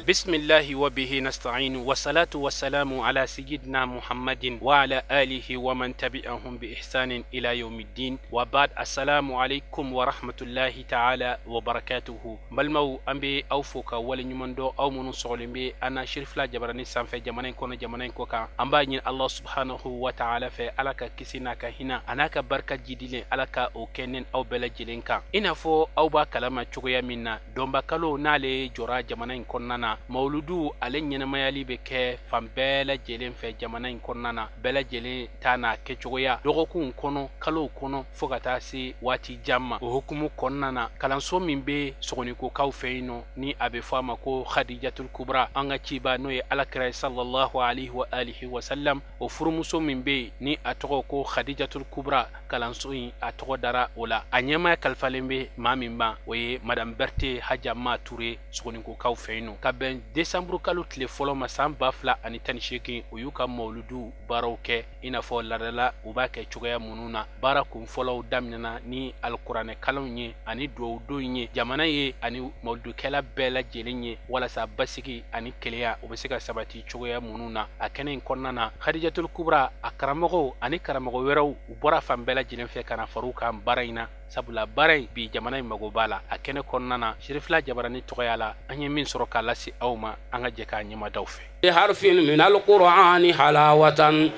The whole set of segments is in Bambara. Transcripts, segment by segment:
بسم الله وبه نستعين والصلاة والسلام على سيدنا محمد وعلى آله ومن تبعهم بإحسان إلى يوم الدين وبعد السلام عليكم ورحمة الله تعالى وبركاته بلمو أمبي أوفوكا ولنمندو أو منصولين بي أنا شرف لا جبراني سانفي جمانين كوكا أمباني الله سبحانه وتعالى في ألكا كسيناكا هنا أناكا بركة جديلين ألكا أوكينين أو بلا جلينكا إنا فو أو با كلاما چوغيا منا دومبا كالو نالي جورا جمانين كونانا مولودو ألين ينميالي بكي فان بلا جلين في جمانين كونانا بلا جلين تانا كچوغيا دوغوكو كونو كالو كونو فوغتاسي واتي جاما وحكمو كونانا كالانسو من بي سغنكو كاو فينو ني أبي فاما كو خديجة الكبرى أنغا چيبا نوي ألكراي صلى الله عليه وآله وسلم وفرمسو من بي ني أتغو كو خديجة الكبرى كالانسو أتغو دارا ولا أنيما كالفالين بي مامين با وي مدام برتي حاجة ما توري سغنكو كاو فينو كابن ديسمبر كالو تليفولو مسام بافلا أني تنشيكي ويوكا مولودو باروكي إنا فول لدلا وباكي چوغيا منونا باراكم فولو دامننا ني القرآن كالوني أني دوودوني جامانا يه أني مولدو كلا بلا جيليني ولا سابسيكي أني كليا وبسيكا سباتي چوغيا منونا أكنين كوننا خديجة الكبرى أكرمغو أني كرمغو ويرو وبرا فان بلا جيلين فيكنا فروكا مبارينا sabula baray bi jamana magobala akene konnana shirifla jabarani toyala anye min soroka lasi awma anga jeka nyima dawfe بحرف من القرآن حلاوة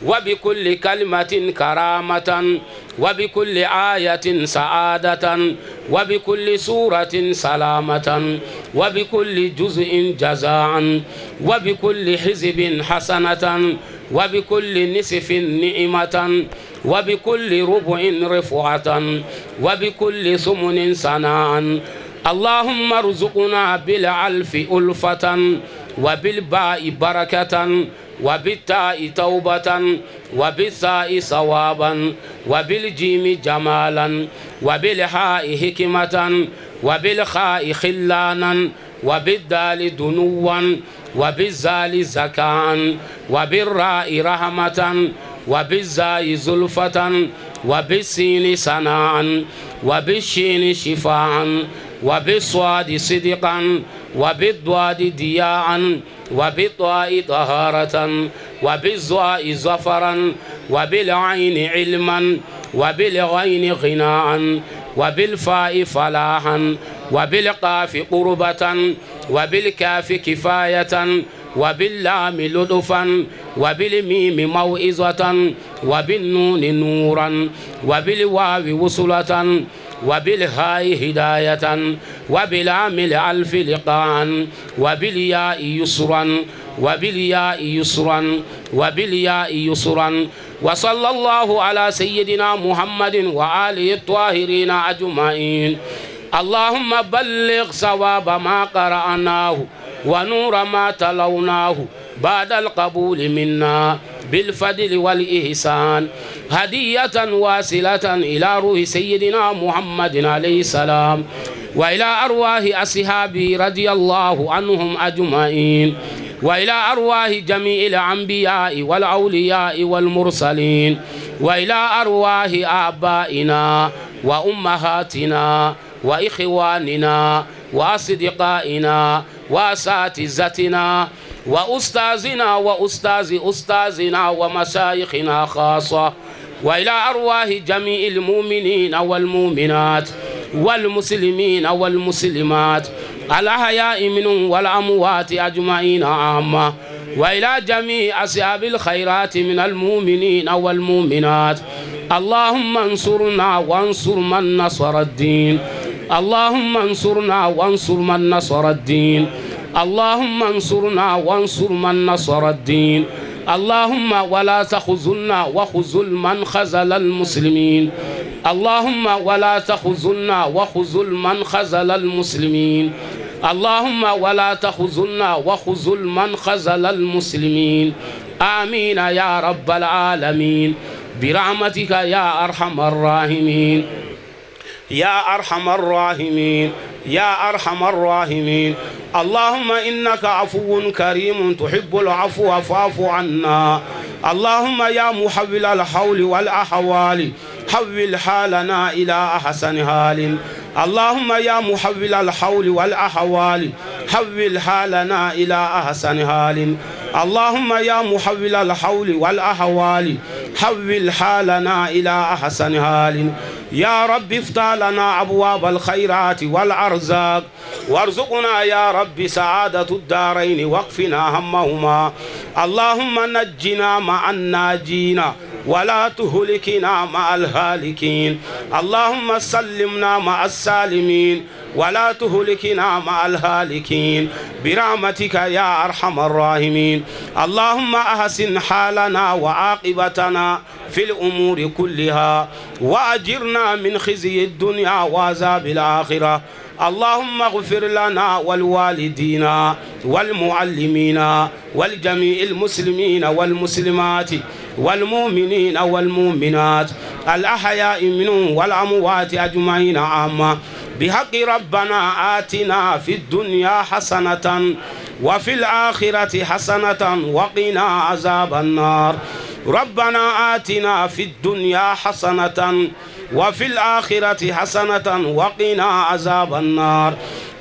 وبكل كلمة كرامة وبكل آية سعادة وبكل سورة سلامة وبكل جزء جزاء وبكل حزب حسنة وبكل نصف نعمة وبكل ربع رفعة وبكل ثمن سناء اللهم ارزقنا بالعلف ألفة وبالباء بركة وبالتاء توبة وبالثاء صوابا وبالجيم جمالا وبالحاء حكمة وبالخاء خلانا وبالدال دنوا وبالزال زكاء وبالراء رحمة وبالزاي زلفة وبالسين سناء وبالشين شفاعا وبالصاد صدقا وبالضاد دياعا وبالطاء طهارة وبالزاء ظفرا وبالعين علما وبالغين غناء وبالفاء فلاحا وبالقاف قربة وبالكاف كفاية وباللام لطفا وبالميم موعظة وبالنون نورا وبالواو وصلة وبالهاء هداية وباللام الألف لقاء وبالياء يسرا وبالياء يسرا وبالياء يسرا وصلى الله على سيدنا محمد وآله الطاهرين أجمعين اللهم بلغ ثواب ما قرأناه ونور ما تلوناه بعد القبول منا بالفضل والإحسان هدية واصلة إلى روح سيدنا محمد عليه السلام وإلى أرواح أصحابه رضي الله عنهم أجمعين وإلى أرواح جميع الأنبياء والأولياء والمرسلين وإلى أرواح آبائنا وأمهاتنا وإخواننا وأصدقائنا وأساتذتنا وأستاذنا وأستاذ أستاذنا ومشايخنا خاصة وإلى أرواح جميع المؤمنين والمؤمنات والمسلمين والمسلمات الأحياء منهم والأموات أجمعين عامة وإلى جميع أصحاب الخيرات من المؤمنين والمؤمنات اللهم انصرنا وانصر من نصر الدين اللهم انصرنا وانصر من نصر الدين اللهم انصرنا وانصر من نصر الدين اللهم ولا تخذلنا وخذل من خذل المسلمين اللهم ولا تخذلنا وخذل من خذل المسلمين اللهم ولا تخذلنا وخذل من خذل المسلمين آمين يا رب العالمين برحمتك يا أرحم الراحمين يا أرحم الراحمين يا أرحم الراحمين اللهم إنك عفو كريم تحب العفو فاعف عنا اللهم يا محول الحول والأحوال حول حالنا إلى أحسن حال. اللهم يا محول الحول والأحوال حول حالنا إلى أحسن حال. اللهم يا محول الحول والأحوال حول حالنا إلى أحسن حال. يا رب افتح لنا أبواب الخيرات والأرزاق وارزقنا يا رب سعادة الدارين واكفنا همهما. اللهم نجنا مع الناجين ولا تهلكنا مع الهالكين. اللهم سلمنا مع السالمين ولا تهلكنا مع الهالكين برحمتك يا أرحم الراحمين. اللهم أحسن حالنا وعاقبتنا في الأمور كلها وأجرنا من خزي الدنيا وعذاب الآخرة. اللهم اغفر لنا والوالدين والمعلمين والجميع المسلمين والمسلمات والمؤمنين والمؤمنات الأحياء منهم والأموات أجمعين عامة بحق ربنا آتنا في الدنيا حسنة وفي الآخرة حسنة وقنا عذاب النار. ربنا آتنا في الدنيا حسنة وفي الآخرة حسنة وقنا عذاب النار.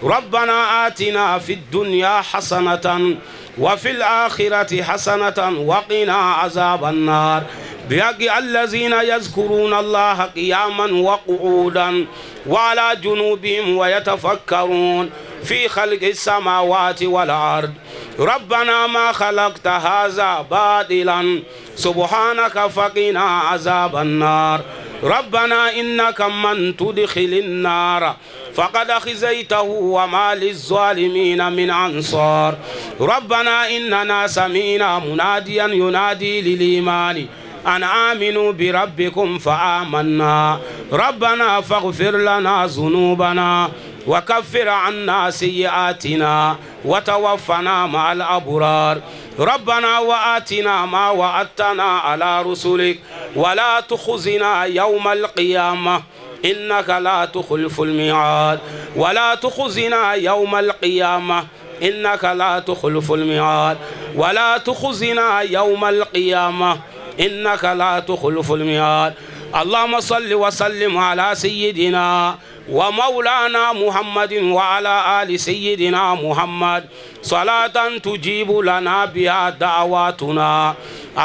ربنا آتنا في الدنيا حسنة وفي الآخرة حسنة وقنا عذاب النار بحق الذين يذكرون الله قياما وقعودا وعلى جنوبهم ويتفكرون في خلق السماوات والأرض. ربنا ما خلقت هذا باطلا سبحانك فقنا عذاب النار. ربنا إنك من تدخل النار فقد خزيته وما للظالمين من أنصار. ربنا إننا سمعنا مناديا ينادي للإيمان أن آمنوا بربكم فآمنا. ربنا فاغفر لنا ذنوبنا وكفر عنا سيئاتنا وتوفنا مع الأبرار. ربنا وآتنا ما وعدتنا على رسلك ولا تخزنا يوم القيامة إنك لا تخلف الميعاد. ولا تخزنا يوم القيامة إنك لا تخلف الميعاد. ولا تخزنا يوم القيامة إنك لا تخلف الميعاد. اللهم صل وسلم على سيدنا ومولانا محمد وعلى آل سيدنا محمد صلاة تجيب لنا بها دعواتنا.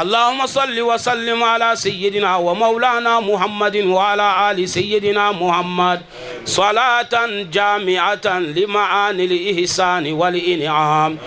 اللهم صل وسلم على سيدنا ومولانا محمد وعلى آل سيدنا محمد صلاة جامعة لمعاني الإحسان والإنعام.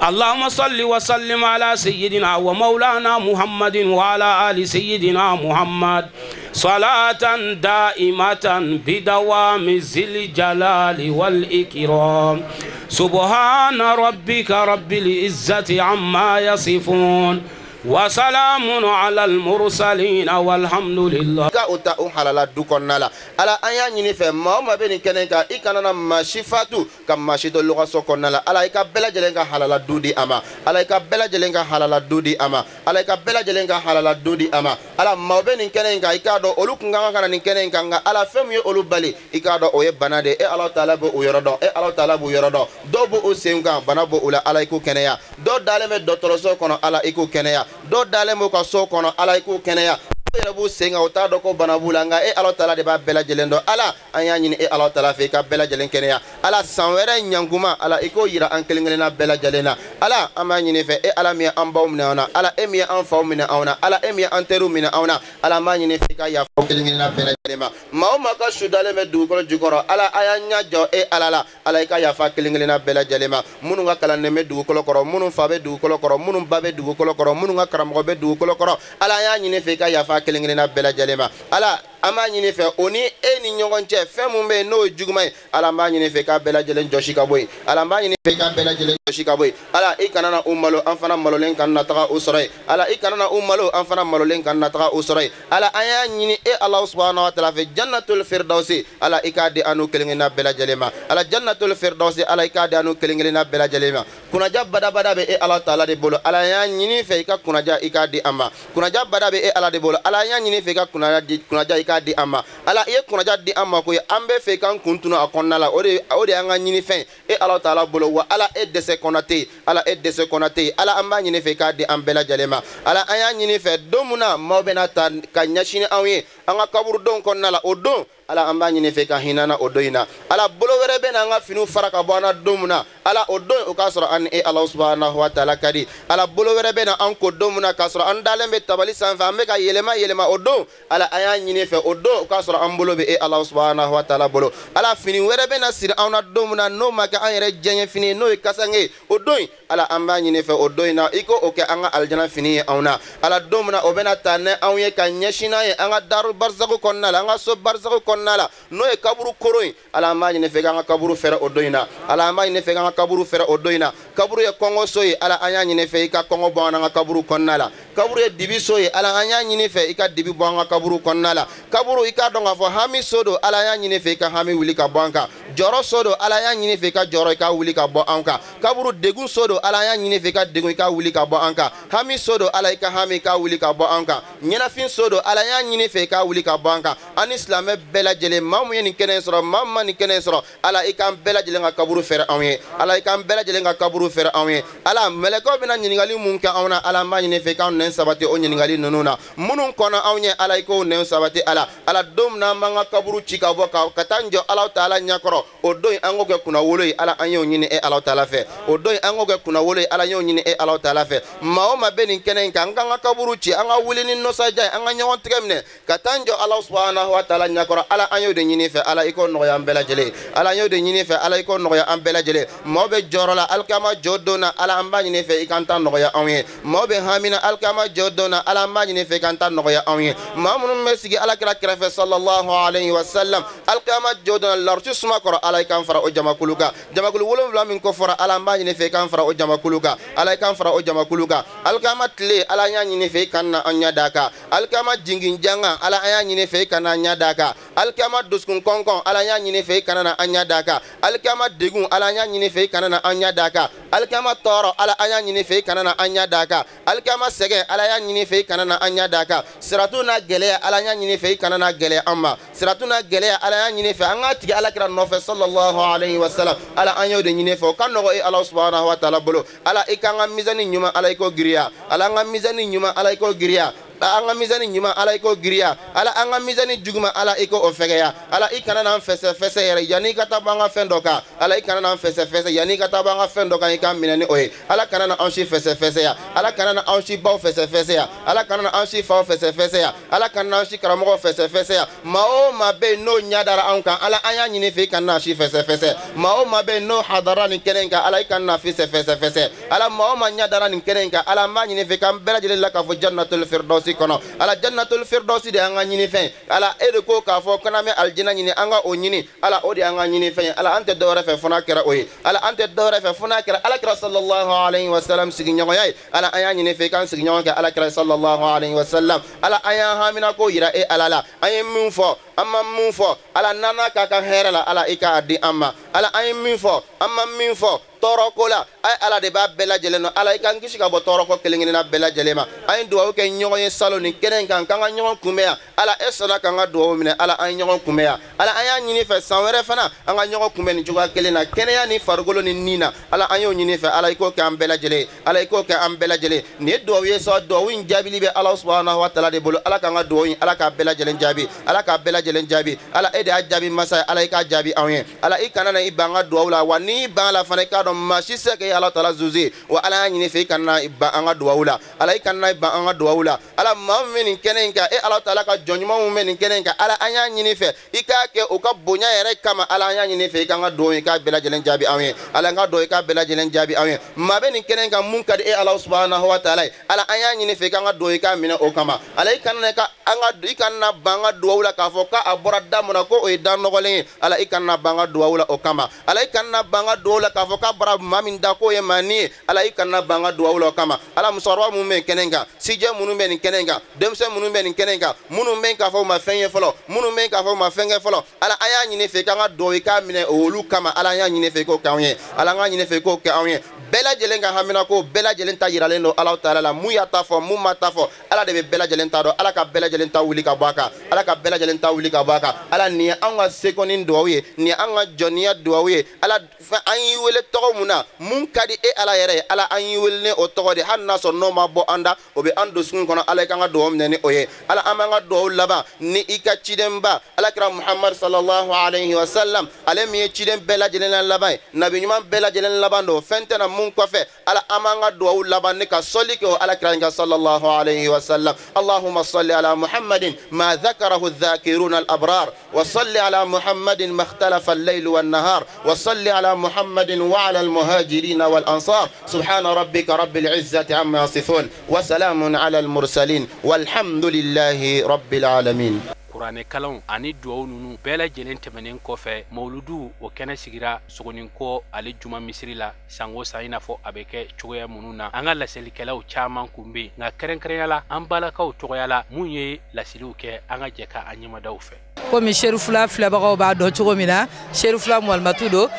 اللهم صل وسلم على سيدنا ومولانا محمد وعلى آل سيدنا محمد صلاة دائمة بدوام ذي الجلال والإكرام. سبحان ربك رب العزة عما يصفون وسلام على المرسلين والحمد لله. ka uta halala du konnala ala anya nyini fe ma be ni kenen ka ikanana mashifatu kam mashito luga so konnala ala ka bela jelenga halala dudi ama ala ka bela jelenga halala dudi ama ala ka bela jelenga halala dudi ama ala ma be ni kenen ka ikado oluk nganga kana ni kenen ka nga ala fem yo olu bali ikado oye banade e ala taala bo uyorodo e ala taala bo yorodo do bo o senga banabo ula ala ko kenaya do daleme dotoroso kono ala iko kenaya do dalemo ka so kono ala iko kenaya yarabu senga ota do ko banabulanga e ala taala de ba bela jelendo ala anya nyini e ala taala fe ka bela jelen kenaya ala sanwere nyanguma ala iko yira ankelengelena bela jelena ala ama nyini fe e ala mi ambaw mina ona ala e mi anfaw mina ona ala e mi anteru mina ona ala ma nyini fe ka ya fo kelengelena bela jelema mauma ka shudale me du ko jukoro ala aya nya jo e ala la ala ka ya fa kelengelena bela jelema munu nga kala ne me du ko koro munu fa be du ko koro munu babe du ko koro munu nga karamo be du ko koro ala ya nyini fe ka ya fa kelengena bela jalema ala ama nyini fe oni eni nyongonche fe mumbe no jugumai ala ma nyini fe ka bela jalen joshika boy ala ma nyini fe ka bela jalen joshika boy ala ikanana ummalo anfana malolen kan nataka usray ala ikanana ummalo anfana malolen kan nataka usray ala aya nyini e allah subhanahu wa ta'ala fe jannatul firdausi ala ikadi anu kelengena bela jalema ala jannatul firdausi ala ikadi anu kelengena bela jalema kunaja bada bada be e allah ta'ala de bolo ala ya nyini fe ka kunaja ikadi amma kunaja bada be e ala de bolo ala ya nyini fe ka kunaja ikadi amma ala e kunaja di amma ko ambe fe kan kuntuna akonnala ode anga nyini fe e allah ta'ala bolo wa ala e dese konate ala e dese konate ala amba nyini fe ka di ambela jalema ala aya nyini fe domuna mobena tan ka nyashini awi anga kaburu don konnala o don ala amba nyine fe ka hinana o doina ala bolo were be na nga finu faraka bona domuna ala o don o kasra an e Allah subhanahu wa ta'ala kadi ala bolo were be na an ko domuna kasra an dalembe tabali sanfa me ka yelema o don ala aya nyine fe o don o kasra an bolo be e Allah subhanahu wa ta'ala bolo ala fini were be na sir awna domuna no maka an yere jenye fini no kasange o don ala amba nyine fe o doina iko o ke anga aljana fini awna ala domuna o bena tanne awye ka nyeshina ye anga daru barzaku konnala anga so barzaku nala no e kaburu koroy ala maji ne fega kaburu fera odoina ala maji ne fega kaburu fera odoina kaburu ye kongo soyi ala anyanyi ne fe ka kongo bona kaburu konnala kaburu ye dibi soyi ala anyanyi ne fe ka dibi bona kaburu konnala kaburu ika donga fo hami sodo ala anyanyi ne fe ka hami wuli ka banka joro sodo ala anyanyi ne fe ka joro ka wuli ka bo anka kaburu degun sodo ala anyanyi ne fe ka degun ka wuli ka bo anka hami sodo ala ka hami ka wuli ka bo anka nyina fin sodo ala anyanyi ne fe ka wuli ka bo anka an islam bela jele mamu ni kenen soro mamma ni kenen soro ala ikam bela jele nga kaburu fer awye ala ikam bela jele nga kaburu fer awye ala meleko bina nyingali munka awna ala ma ni fe kan nen sabati o nyingali nununa munun kona awye ala iko nen sabati ala dom na manga kaburu chika boka katanjo ala taala nyakoro o doy angoge kuna woloi ala anyo nyini e ala taala fe o doy angoge kuna woloi ala nyo nyini e ala taala fe maoma beni kenen kan nga kaburu chi anga wulini no sajay anga nyawon tigemne katanjo ala subhanahu wa taala nyakoro ala anyo de nyini fe ala iko no ya mbela jele ala anyo de nyini fe ala iko no ya ambela jele mobe jorola alkama jodona ala amba nyini fe ikanta no ya anwe mobe hamina alkama jodona ala amba nyini fe ikanta no ya anwe mamun mesigi ala kira kira fe sallallahu alayhi wa sallam alkama jodona lartu suma koro ala ikan fara o jamakuluka jamakulu wolum lamin ko fara ala amba nyini fe kan fara o jamakuluka ala ikan fara o jamakuluka alkama tle ala nya nyini fe kanna anya daka alkama jingin janga ala anya nyini fe kanna anya daka alkama duskun konkon ala nya nyini fe kanana anya daka alkama degun ala nya nyini fe kanana anya daka alkama toro ala anya nyini fe kanana anya daka alkama sege ala nya nyini fe kanana anya daka siratuna gele ala nya nyini fe kanana gele amma siratuna gele ala nya nyini fe anga tigi ala kira no fe sallallahu alayhi wa sallam ala anyo de nyini fe kan no e Allah subhanahu wa ta'ala bolo ala ikanga mizani nyuma ala iko giriya ala nga mizani nyuma ala iko giriya anga mizani nyuma ala iko giriya ala anga mizani juguma ala iko ofegeya ala ikana na fese fese yere yani kata banga fendoka ala ikana na fese fese yani kata banga fendoka ikam minani oye ala kana na anshi fese fese ya ala kana na anshi baw fese fese ya ala kana na anshi faw fese fese ya ala kana na anshi karamo fese fese ya mao mabe no nyadara anka ala anya nyini fe kana anshi fese fese mao mabe no hadara ni kenenka ala ikana fese fese fese ala mao ma nyadara ni kenenka ala ma nyini fe kam bela jele la ka fu jannatul firdaus kono ala jannatul firdausi de anga nyini fen ala ede ko ka fo kana me aljina nyini anga o nyini ala odi anga nyini fen ala ante dore fe fona kera oyi ala ante dore fe fona kera ala kira sallallahu alayhi wa sallam sigi nyago yai ala aya nyini fe kan sigi nyago ka ala kira sallallahu alayhi wa sallam ala aya hamina ko yira e ala la ay min fo amma min fo ala nana ka kan herala ala ika adi amma ala ay min fo amma min fo toroko la ay ala de ba bela jeleno ala ikan kisi ka bo toroko kelengini na bela jelema ay duwa ke nyogo ye salo ni kenen kan kan nyogo kumea ala esana kan duwa mine ala ay nyogo kumea ala aya nyini fe sanwere fana anga nyogo kumeni juga kelena kenea ni fargolo ni nina ala ayo nyini fe ala iko ke ambela jele ala iko ke ambela jele ni duwa ye so duwa win jabili be Allah subhanahu wa ta'ala de bolo ala kan duwa ala ka bela jelen jabi ala ka bela jelen jabi ala ede ajabi masai ala ika jabi awen ala ikana na ibanga duwa la wani bala fana ka mashi seke Allah taala zuzi wa ala nyini fe kanna ibba anga duwaula ala ikanna ibba anga duwaula ala mameni kenenka e Allah taala ka jonjuma mumeni kenenka ala anya nyini fe ikake uka bonya yere kama ala anya nyini fe kanga do ka bela jelen jabi awen ala nga do ka bela jelen jabi awen mabeni kenenka munkad e Allah subhanahu wa ta'ala ala anya nyini fe kanga do ka mina o kama ala ikanna ka anga ikanna banga duwaula ka foka abora damuna ko o dan no golen ala ikanna banga duwaula o kama ala ikanna banga duwaula ka foka bara mamin da ko ye mani ala ikanna banga duwaula kama ala musarwa mumen kenenga sije munu men kenenga demse munu men kenenga munu men ka fo ma fenye folo munu men ka fo ma fenge folo ala aya nyine fe kanga do ka mine olu kama ala aya nyine fe ko kawye ala nga nyine fe ko kawye bela jelenga hamina ko bela jelenta yiralendo ala taala la muya tafo mumma tafo ala de bela jelenta do ala ka bela jelenta wuli ka baka ala ka bela jelenta wuli ka baka ala ni anga sekonin duwaye ni anga jonia duwaye ala fa ayi wele to tɔgɔ mun na mun ka di e ala yɛrɛ ala an yi wele o tɔgɔ de hali n'a sɔrɔ n'o ma bɔ an da o bɛ an dusukun kɔnɔ ala kan ka dugawu minɛ ni o ye ala an b'an ka dugawu laban ni i ka cidenba alakira muhammad sallallahu alayhi wa sallam ale min ye ciden bɛɛ lajɛlen laban ye nabi ɲuman bɛɛ lajɛlen laban don fɛn tɛna mun kɔfɛ ala an b'an ka dugawu laban ni ka sɔli kɛ o alakira in kan sallallahu alayhi wa sallam allahumma salli ala muhammadin ma ذكره الذاكرون الأبرار وصل على محمد ما اختلف الليل والنهار وصل على محمد وعلى المهاجرين والأنصار سبحان ربك رب العزة عما يصفون وسلام على المرسلين والحمد لله رب العالمين kuranɛ kalanw ani duwawu nunu bɛɛ lajɛlen tɛmɛnen kɔfɛ mawludu o kɛnɛ sigira sogonin kɔ ale juma misiri la sango san i n'a fɔ a bɛ kɛ cogoya minnu na an ka laselikɛlaw caman kun bɛ nka kɛrɛnkɛrɛnya la an balakaw tɔgɔya la mun ye laseliw kɛ an ka jɛ ka an ɲɛmadaw fɛ komi sherifula filɛbagaw b'a dɔn cogo min na sherifula mɔlimatu don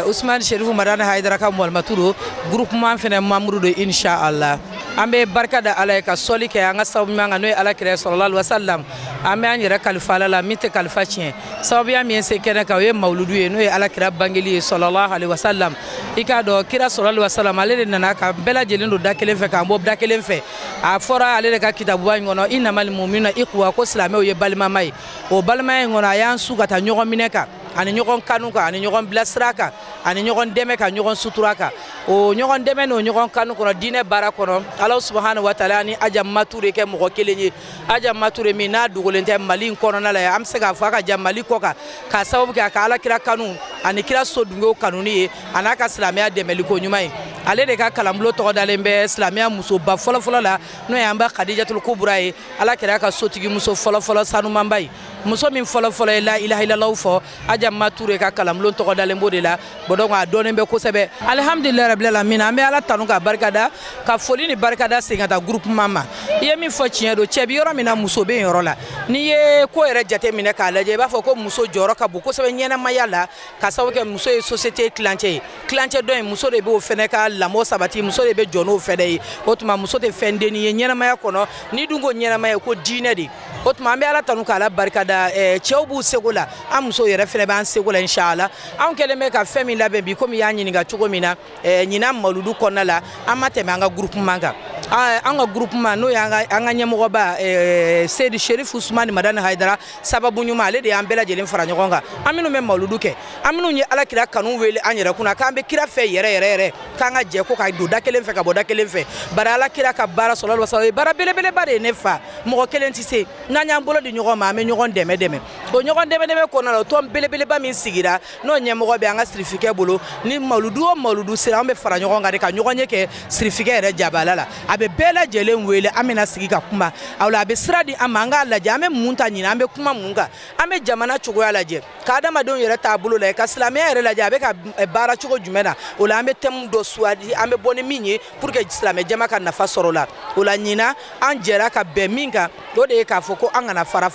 usman sherifu madana haidara ka mɔlimatu don groupement fɛnɛ membre don inshallah an bɛ barika da ala ye ka sɔli kɛ an ka sababu ɲuman kan n'o ye alakira sallallahu alaihi wasallam an bɛ an yɛrɛ kalifa ala la min tɛ kalifa tiɲɛ sababuya min ye se kɛnɛ kan o ye mawludu ye n'o ye alakira bangeli ye sallallahu alaihi wasallam i k'a dɔn kira sallallahu alaihi wasallam ale de nana ka bɛɛ lajɛlen don da kelen fɛ k'an bɔ da kelen fɛ a fɔra ale de ka kitabuba in kɔnɔ innamal mu'minuna ikhwa ko silamɛw ye balimama ye o balimaya in kɔnɔ a y'an su ka taa ɲɔgɔn minɛ kan ani ɲɔgɔn kanu kan ani ɲɔgɔn bilasira kan ani ɲɔgɔn dɛmɛ kan ɲɔgɔn sutura kan o ɲɔgɔn dɛmɛ n'o ɲɔgɔn kanu kɔnɔ diinɛ baara kɔnɔ ala subhanahu wa taala ni aja mature kɛ mɔgɔ kelen ye aja mature min n'a dogolen tɛ mali in kɔnɔna la an bɛ se k'a fɔ a ka jan mali kɔ kan k'a sababu kɛ a ka alakira kanu ani kira sodunkew kanuni ye a n'a ka silamɛya dɛmɛli ko ɲuman ye ale de ka kalanbolo tɔgɔ dalen bɛ silamɛya musoba fɔlɔfɔlɔ la n'o ye an ba khadijatul kubra ye alakira ka sotigi muso fɔlɔfɔlɔ sanumanba ye muso min fɔlɔfɔlɔ ye la ilaha illallah fɔ aja mature ka kalanbolo tɔgɔ dalen b'o de la donc a dɔnnen bɛ kosɛbɛ alhamdulilahi rabbil alamin an bɛ ala tanu ka barikada ka foli ni barikada segin ka taa groupement ma i ye min fɔ tiɲɛ don cɛ bi yɔrɔ min na muso bɛ yen yɔrɔ la n'i ye ko yɛrɛ jate minɛ k'a lajɛ i b'a fɔ ko muso jɔyɔrɔ ka bon kosɛbɛ ɲɛnamaya la ka sababu kɛ muso ye société tilancɛ ye tilancɛ dɔ in muso de b'o fɛnɛ ka lamɔ sabati muso de bɛ jɔ n'o fɛnɛ ye o tuma muso tɛ fɛn denni ye ɲɛnamaya kɔnɔ n'i dun ko ɲɛnamaya ko diinɛ de o tuma an bɛ ala tanu k'ala barikada cɛw b'u seko la an muso yɛrɛ fɛnɛ b'an seko la inshallah an kɛlen bɛ ka fɛn min labɛn bi komi y'an ɲininka cogo min na ɲinan mawludu kɔnɔna la an ma tɛmɛ an ka groupement kan an ka groupement n'o ye an ka ɲɛmɔgɔba Seydi Sherif Usman Madani Haidara sababu ɲuman ale de y'an bɛɛ lajɛlen fara ɲɔgɔn kan an minnu bɛ mawludu kɛ an minnu ye alakira kanu wele an yɛrɛ kunna k'an bɛ kira fɛ yɛrɛ k'an ka jɛ ko ka don da kelen fɛ ka bɔ da kelen fɛ bari alakira ka baara sallallahu alaihi wasallam baara belebeleba de ye ne fa mɔgɔ kelen tɛ se n'an y'an bolo di ɲɔgɔn ma an bɛ ɲɔgɔn dɛmɛ o ɲɔgɔn dɛmɛ kɔnɔna la o tɔn belebeleba min sigira n'o ɲɛmɔgɔ bɛ an ka sirifikɛ bolo ni mawludu o mawludu sera an bɛ fara ɲɔgɔn kan de ka ɲɔgɔn ye kɛ sirifikɛ yɛrɛ jabala la a bɛ bɛɛ lajɛlen wele an bɛna sigi ka kuma a la a bɛ sira di an ma an k'a lajɛ an bɛ mun ta ɲini an bɛ kuma mun kan an bɛ jamana cogoya lajɛ ka adamadenw yɛrɛ taabolo lajɛ ka silamɛya yɛrɛ lajɛ a bɛ ka baara cogo jumɛn na o la an bɛ thème dɔ suwadi an bɛ bɔ ni min ye pour que silamɛ jama ka nafa sɔrɔ o la o la ɲina an jɛra ka bɛn min kan o de ye k'a fɔ ko an kana fara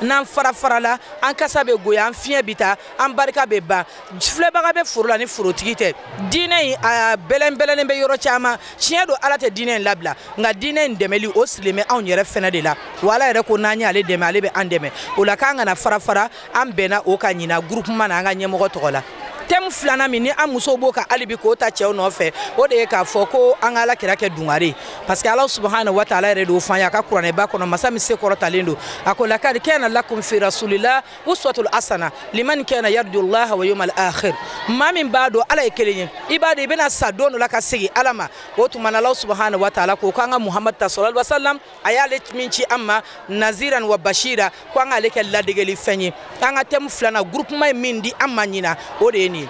n'an fara la an kasa bɛ goya an fiɲɛ bɛ taa an barika bɛ ban filɛbaga bɛ foro la ni forotigi tɛ diinɛ in a bɛlɛnbɛlɛnnen bɛ yɔrɔ caman tiɲɛ don ala tɛ diinɛ in labila nka diinɛ in dɛmɛli o sigilen bɛ anw yɛrɛ fɛnɛ de la wa ala yɛrɛ ko n'an ye ale dɛmɛ ale bɛ an dɛmɛ o la k'an kana fara an bɛnna o ka ɲina groupement na an ka ɲɛmɔgɔ tɔgɔ la thème filanan min ni an musow b'o ka alibi k'o ta cɛw nɔfɛ o de ye k'a fɔ ko an ka alakira kɛ dungare parce que ala subhanahu wa taala yɛrɛ de y'o fɔ an ye a ka kuranɛba kɔnɔ masa min se kɔrɔtalen don a ko lakad kana lakum fi rasulillah uswatul hasana liman kana yarju llaha wa yawmal akhir maa min b'a dɔn ala ye kelen ye i b'a dɔn i bɛna sa don dɔ la ka segin ala ma o tuma na ala subhanahu wa taala ko k'an ka muhamad ta sallallahu alaihi wasallam a y'ale min ci an ma naziran wa bashira ko an k'ale kɛ ladegeli fɛn ye an ka thème filanan groupement ye min di an ma ɲina o de ye nin ye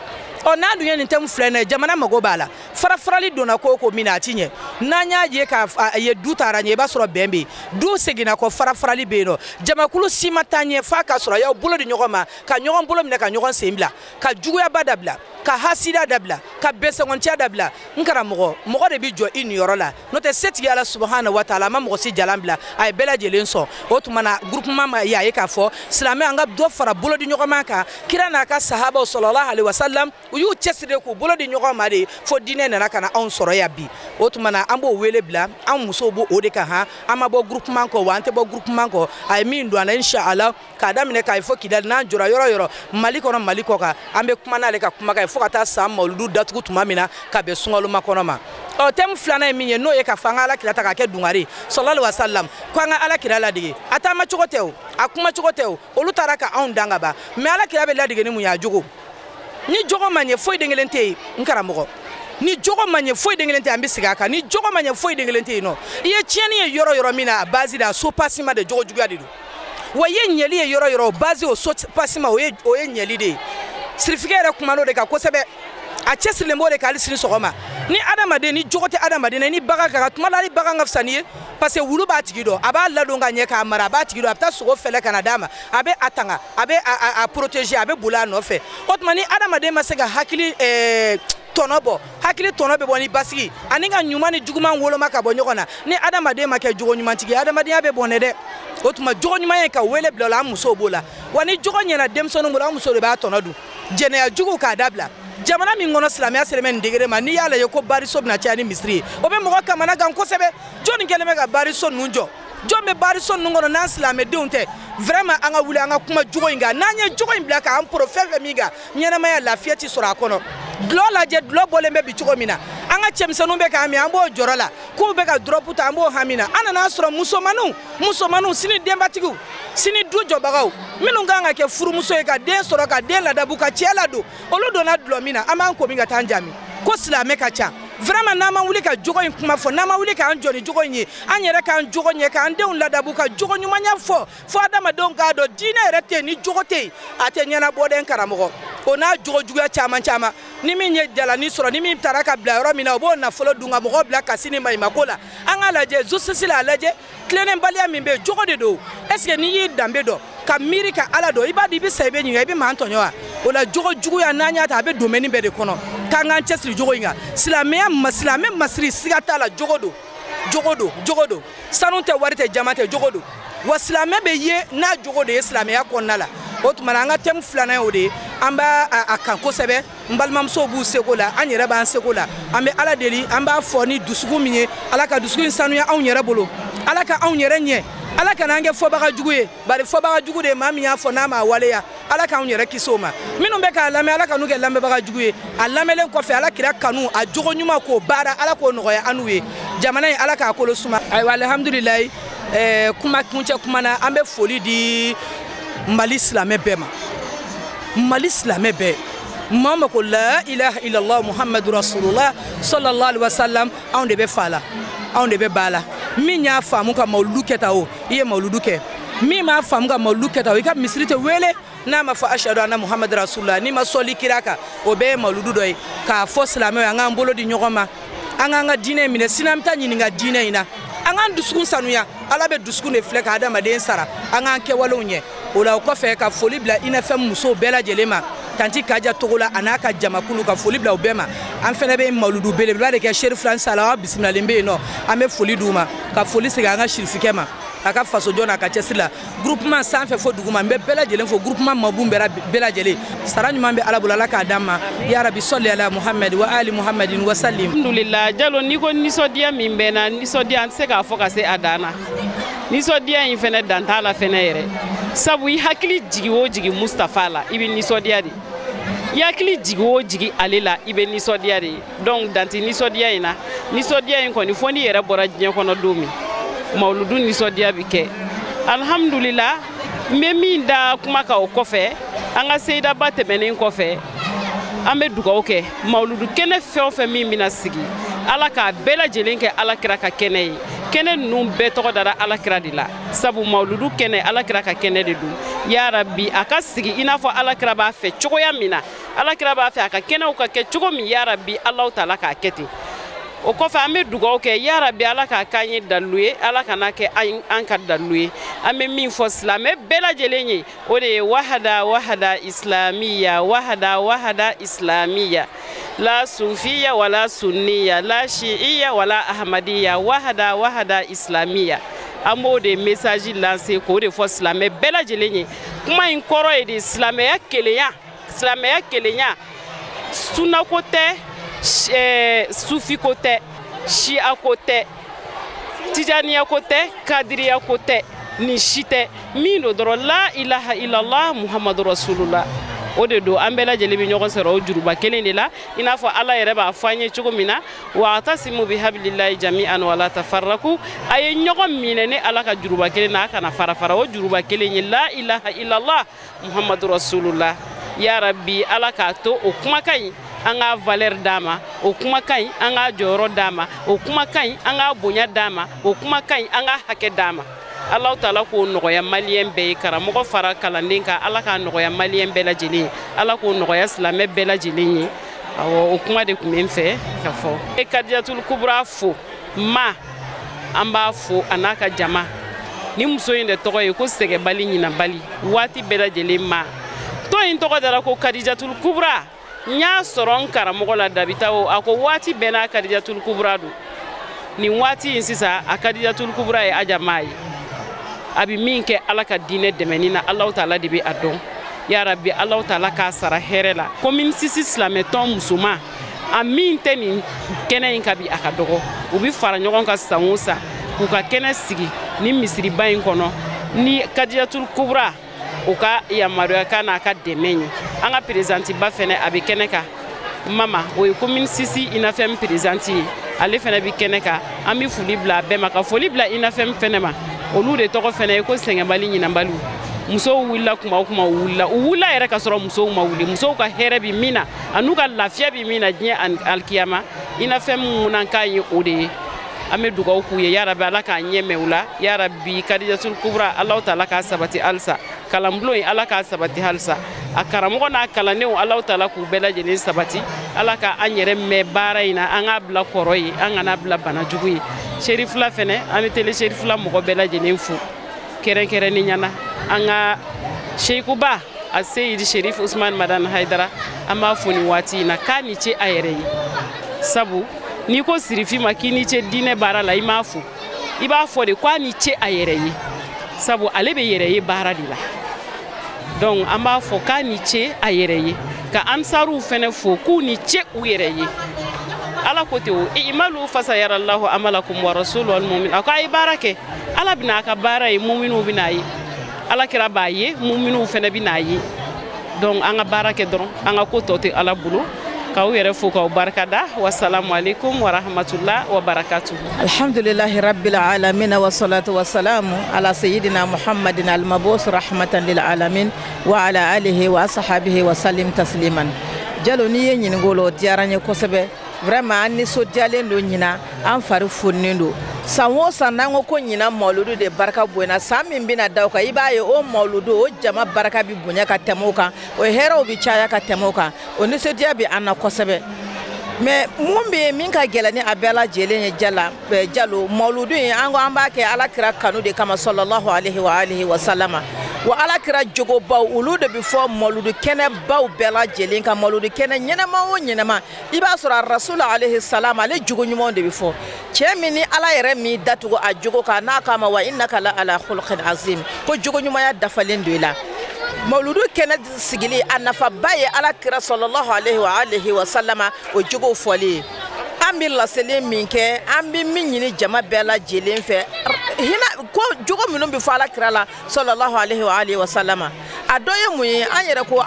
n'a dun ye nin thème filanan ye jamana mago b'a la farafarali donna ko min na a ti ɲɛ n'an y'a ye k'a ye du taara ɲɛ i b'a sɔrɔ bɛn bɛ yen du seginna kɔ farafarali bɛ yen nɔ jamakulu si ma taa ɲɛ f'a ka sɔrɔ a y'aw bolo di ɲɔgɔn ma ka ɲɔgɔn bolo minɛ ka ɲɔgɔn sen bila ka juguyaba dabila ka hasida dabila ka bɛnsɛngɔntiya dabila n karamɔgɔ mɔgɔ de bɛ jɔ i niyɔrɔ la n'o tɛ setigi ala subhanahu wa taala a ma mɔgɔ si jalan bila a ye bɛɛ lajɛlen sɔn o tuma na groupement ma y'a ye k'a fɔ silamɛ an ka dɔ fara bolo di ɲɔgɔn ma kan kira n'a ka sahabaw sallallahu alaihi wasallam u y'u cɛsiri k'u bolo di ɲɔgɔn ma de fo diinɛ nana ka na anw sɔrɔ yan bi o tuma na na an b'o wele bila an musow b'o o de kan han an ma bɔ groupement kɔ wa an tɛ bɔ groupement kɔ a ye min don a la inshallah k'a daminɛ k'a ye fɔ Kidali n'an jɔra yɔrɔ yɔrɔ Mali kɔnɔ Mali kɔ kan an bɛ kuma n'ale ka kumakan ye fo ka taa san mawuludu datugu tuma min na ka bɛn sunkaloma kɔnɔ ma thème filanan ye min ye n'o ye ka fɔ an ka Alakira ta k'a kɛ dungare sallallahu alaihi wasallam ko an ka Alakira ladege a taama cogo tɛ o a kuma cogo tɛ o olu taara ka anw dan ka ban mais Alakira bɛ ladege ni mun ye a jogo ni jogo ma ɲɛ foyi den kelen tɛ yen n karamɔgɔ ni jogo ma ɲɛ foyi den kelen tɛ an bɛ segin a kan ni jogo ma ɲɛ foyi den kelen tɛ yen nɔ i ye tiɲɛni ye yɔrɔ yɔrɔ min na a base de a so passima de jogo juguya de don wa i ye ɲɛli ye yɔrɔ yɔrɔ base o so passima o ye ɲɛli de ye sirifikɛ yɛrɛ kuma n'o de kan kosɛbɛ a cɛsirilen b'o de kan hali sini sɔgɔma ni adamaden ni jogo tɛ adamaden na ni bagan ka tuma la ni bagan ka fisa ni ye parce que wulu b'a tigi dɔn a b'a ladon ka ɲɛ k'a mara a b'a tigi dɔn a bɛ taa sogo fɛlɛ ka na d'a ma a bɛ a tanga a bɛ a protéger a bɛ boli a nɔfɛ o tuma ni adamaden ma se ka hakili tɔnɔ bɔ hakili tɔnɔ bɛ bɔ ni basigi ani ka ɲuman ni juguman woloma ka bɔ ɲɔgɔn na ni adamaden ma kɛ jogo ɲumantigi ye adamadenya bɛ bɔnɛ dɛ o tuma jogo ɲuman ye ka wele bila o la an musow b'o la wa ni jogo ɲɛna denmisɛnninw bolo an musow de b'a tɔnɔ dun jɛnɛya jugu k'a dabila jamana min kɔnɔ silamɛya selen bɛ nin degré ma n'i y'a lajɛ ko bariso bɛna caya ni misiri ye o bɛ mɔgɔ kamana gan kosɛbɛ jɔnni kɛlen bɛ ka bariso ninnu jɔ jɔn bɛ bariso ninnu kɔnɔ n'an silamɛdenw tɛ vraiment an ka wuli an ka kuma jogo in kan n'an ye jogo in bila k'an poro fɛn fɛn min kan ɲɛnamaya lafiya ti sɔrɔ a kɔnɔ dulɔ lajɛ dulɔ bɔlen bɛ bi cogo min na an ka cɛmisɛnninw bɛ k'an min an b'o jɔrɔ la k'u bɛ ka drop ta an b'o hami na an nana sɔrɔ musomaninw sini denbatigiw sini du jɔbagaw minnu kan ka kɛ furumuso ye ka den sɔrɔ ka den ladabu ka cɛ ladon olu donna dulɔ min na an b'an ko min ka taa an jaabi ko silamɛ ka ca vraiment n'an ma wuli ka jogo in kuma fɔ n'an ma wuli k'an jɔ ni jogo in ye an yɛrɛ k'an jogo ɲɛ k'an denw ladabu ka jogo ɲumanya fɔ fo adamadenw k'a dɔn diinɛ yɛrɛ tɛ yen ni jogo tɛ yen a tɛ ɲɛnabɔ dɛ n karamɔgɔ o n'a jogo juguya caman caman ni min ye jalani sɔrɔ ni min taara ka bila yɔrɔ min na o b'o nafolo dun ka mɔgɔw bila kasi ni maɲumako la an k'a lajɛ justice la a lajɛ tilennenbaliya min bɛ yen jogo de don est ce que n'i y'i danbe dɔn ka miiri ka ala dɔn i b'a di i bɛ sa i bɛ ɲininka i bɛ maa tɔɲɔ wa o la jogo juguya n'an y'a ta a bɛ domaine bɛɛ de kɔnɔ k'an k'an cɛsiri jogo in kan silamɛ masiri siga t'a la jogo don sanu tɛ wari tɛ jama tɛ jogo don wa silamɛ bɛ ye n'a jogo de ye silamɛya kɔnɔna la o tuma na an ka thème filanan ye o de ye an b'a a kan kosɛbɛ n balimamusow b'u seko la an yɛrɛ b'an seko la an bɛ ala deli an b'a fɔ ni dusukun min ye ala ka dusukun sanuya anw yɛrɛ bolo ala ka anw yɛrɛ ɲɛ ala kana an kɛ fɔbaga jugu ye bari fɔbaga jugu de ye maa min y'a fɔ n'a m'a waleya ala k'anw yɛrɛ kisi o ma minnu bɛ k'a lamɛn ala ka n'u kɛ lamɛnbaga jugu ye a lamɛnlen kɔfɛ ala kira kanu a jogo ɲuman k'o baara ala k'o nɔgɔya an n'u ye jamana in ala k'a kolo suma ayiwa alhamdulilayi kuma kuncɛ kuma na an bɛ foli di Mali silamɛ bɛɛ ma Mali silamɛ bɛɛ maa ma ko la ilaha illallah muhammadu rasulullah sallallahu alaihi wasallam anw de bɛ fa la anw de bɛ ba la min y'a faamu ka mawuludu kɛ ta o i ye mawuludu kɛ min m'a faamu ka mawuludu kɛ ta o i ka misiri tɛ wele n'a ma fɔ ashadu anna muhammadu rasulullah n'i ma sɔli kira kan o bɛɛ ye mawuludu dɔ ye k'a fɔ silamɛw ye an k'an bolo di ɲɔgɔn ma an k'an ka diinɛ minɛ sini an bɛ taa ɲininka diinɛ in na an k'an dusukun sanuya ala bɛ dusukun de filɛ ka adamaden sara an k'an kɛwalew ɲɛ o la o kɔfɛ ka foli bila INFM musow bɛɛ lajɛlen ma tanti Kaja Togola a n'a ka jamakulu ka foli bila o bɛɛ ma an fɛnɛ bɛ mawuludu belebeleba de kɛ Sherif Filan Sala bisimilalen bɛ yen nɔ an bɛ foli d'u ma ka foli segin an ka sirifikɛ ma a ka faso jɔn n'a ka cɛsiri la groupement sanfɛ fo duguma n bɛ bɛɛ lajɛlen fo groupement mabun bɛɛ lajɛlen sara ɲuman bɛ ala bolo ala k'a d'an ma ya rabi sɔli ala muhammed wa ali muhammedin wa salim alhamdulillah Jalo n'i ko nisɔndiya min bɛ na nisɔndiya an tɛ se k'a fɔ ka se a dan na nisɔndiya in fɛnɛ dan t'a la fɛnɛ yɛrɛ sabu i hakili jigi o jigi Mustafa la i bɛ nisɔndiya de i hakili jigi o jigi ale la i bɛ nisɔndiya de donc danti nisɔndiya in na nisɔndiya in kɔni fo n'i yɛrɛ bɔra diɲɛ kɔnɔ don min mawuludu nisɔndiya bi kɛ alhamdulillah n bɛ min da kuma kan o kɔfɛ an ka seyidaba tɛmɛnen kɔfɛ an bɛ dugawu kɛ mawuludu kɛnɛ fɛn o fɛn min bɛna sigi ala k'a bɛɛ lajɛlen kɛ alakira ka kɛnɛ ye kɛnɛ ninnu bɛɛ tɔgɔ dara alakira de la sabu mawuludu kɛnɛ alakira ka kɛnɛ de don ya rabi a ka sigi i n'a fɔ alakira b'a fɛ cogoya min na alakira b'a fɛ a ka kɛnɛw ka kɛ cogo min ya rabi alahu taala k'a kɛ ten o kɔfɛ an bɛ dugawu kɛ ya rabi ala k'a k'an ye dalilu ye ala kana kɛ an ka dalilu ye an bɛ min fɔ silamɛ bɛɛ lajɛlen ye o de ye wahada wahada islamiya wahada wahada islamiya la sufiya wala sunniya la shi'iya wala ahmadiya wahada wahada islamiya an b'o de message lancer k'o de fɔ silamɛ bɛɛ lajɛlen ye kuma in kɔrɔ ye de silamɛya kelenya sunako tɛ sufiko tɛ Shia ko tɛ Tijaniya ko tɛ Kadiriya ko tɛ ni si tɛ min do dɔrɔn la ilaha illallah Muhammadu Rasulullah o de do an bɛɛ lajɛlen bɛ ɲɔgɔn sɔrɔ o juruba kelen de la i n'a fɔ Ala yɛrɛ b'a fɔ an ye cogo min na wa atasimu bihablillahi jami'an wala tafarraku a ye ɲɔgɔn minɛ ni Ala ka juruba kelen na a kana fara fara o juruba kelen ye la ilaha illallah Muhammadu Rasulullah ya rabbi Ala k'a to o kumakan ɲi an ka valeur d'a ma o kumakan ɲi an ka jɔyɔrɔ d'a ma o kumakan ɲi an ka bonya d'a ma o kumakan ɲi an ka hakɛ d'a ma Allah Ta'ala k'o nɔgɔya maliyɛn bɛɛ ye karamɔgɔ fara kalanden kan Ala k'a nɔgɔya maliyɛn bɛɛ lajɛlen ye Ala k'o nɔgɔya silamɛ bɛɛ lajɛlen ye awɔ o kuma de tun bɛ n fɛ ka fɔ Kadijatul Kubra fo ma an b'a fo a n'a ka jama ni muso in de tɔgɔ ye ko sɛgɛbali ɲinabali waati bɛɛ lajɛlen ma tɔn in tɔgɔ dara ko Kadijatul Kubra n y'a sɔrɔ n karamɔgɔ la Dabita o a ko waati bɛɛ n'a Kadijatul Kubra don nin waati in sisan a Kadijatul Kubra ye Ajama ye a bɛ min kɛ Ala ka diinɛ dɛmɛni na Allah Ta'ala de bɛ a dɔn ya rabbi Allah Ta'ala k'a sara hɛrɛ la commune 6 silamɛ tɔn musoman a min tɛ nin kɛnɛ in ka bi a ka dɔgɔ u bɛ fara ɲɔgɔn kan san o san k'u ka kɛnɛ sigi ni misiriba in kɔnɔ ni Kadijatul Kubra o ka yamaruya kan n'a ka dɛmɛ ye an ka présidentiba fɛnɛ a bɛ kɛnɛ kan mama o ye commune 6 INAFEM présidente ye ale fɛnɛ bɛ kɛnɛ kan an bɛ foli bila a bɛɛ ma ka foli bila INAFEM fɛnɛ ma olu de tɔgɔ fɛnɛ ye ko sɛgɛnbali ɲinabaliw musow wulila kuma o kuma u wulila yɛrɛ ka sɔrɔ musow ma wuli musow ka hɛrɛ bi min na a n'u ka lafiya bi min na diɲɛ alikiyama INAFEM munankan ye o de ye an bɛ dugawu k'u ye ya rabbi Ala k'a ɲɛ mɛn u la ya rabbi Kadijatul Kubra Allah Ta'ala k'a sabati halisa kalanbulon in Ala k'a sabati halisa a karamɔgɔ n'a kalandenw Allah Ta'ala k'u bɛɛ lajɛlen sabati Ala ka an yɛrɛ mɛn baara in na an k'a bila kɔrɔ ye an kana bila banajugu ye Sherifula fɛnɛ an bɛ tele Sherifula mɔgɔ bɛɛ lajɛlen fo kɛrɛnkɛrɛnnenya na an ka Sheikuba a Seyidi Sherif Usman Madan Haidara an b'a fo nin waati in na k'a ni ce a yɛrɛ ye sabu n'i ko sirifi ma k'i ni ce diinɛ baara la i m'a fo i b'a fɔ de k'a ni ce a yɛrɛ ye sabu ale bɛ yɛrɛ ye baara de la donc an b'a fɔ k'a ni ce a yɛrɛ ye ka ansaruw fɛnɛ fo k'u ni ce u yɛrɛ ye Ala ko ten o imalu fasayarallahu amalakum wa rasuluhu wal mu'min a ko a ye baara kɛ Ala bɛna a ka baara ye mu'miniw bɛna a ye Alakira b'a ye mu'miniw fɛnɛ bɛna a ye donc an ka baara kɛ dɔrɔn an ka ko tɔ tɛ Ala bolo k'aw yɛrɛ fo k'aw barikada wassalamu alaikum wa rahmatullah wa barakatuh alhamdulillahi rabbil alamin wa salatu wa salamu ala sayyidina muhammadin al-mabus rahmatan lil alamin wa ala alihi wa ashabihi wa sallim tasliman jalo ni ye ɲiningolo diyara n ye kosɛbɛ vraiment an nisɔndiyalen don ɲina an fari fununen don san o san n'an ko ɲina mawludu de barika bonyana san min bɛna da o kan i b'a ye o mawludu o jama barika bɛ bonya ka tɛmɛ o kan o hɛrɛw bɛ caya ka tɛmɛ o kan o nisɔndiya bɛ an na kosɛbɛ mais mun bɛ yen min ka gɛlɛn ni a bɛɛ lajɛlen ye jalo mawludu in an ko an b'a kɛ Alakira kanu de kama sallallahu alaihi wa alihi wa sallama wa Alakira jogobaw olu de bɛ fɔ mawludu kɛnɛbaw bɛɛ lajɛlen kan mawludu kɛnɛ ɲɛnama o ɲɛnama i b'a sɔrɔ rasul alaihi salam ale jogo ɲumanw de bɛ fɔ cɛ min ni Ala yɛrɛ min datugu a jogo kan n'a k'a ma wa innaka la ala khuluqin azim ko jogo ɲumanya dafalen do i la mawludu kɛnɛ sigili a nafaba ye Alakira sallallahu alaihi wa alihi wa sallama o jogo fɔli an bɛ laseli min kɛ an bɛ min ɲini jama bɛɛ lajɛlen fɛ hina ko jogo minnu bɛ fɔ Alakira la sallallahu alaihi wa alihi wa sallama a dɔ ye mun ye an yɛrɛ ko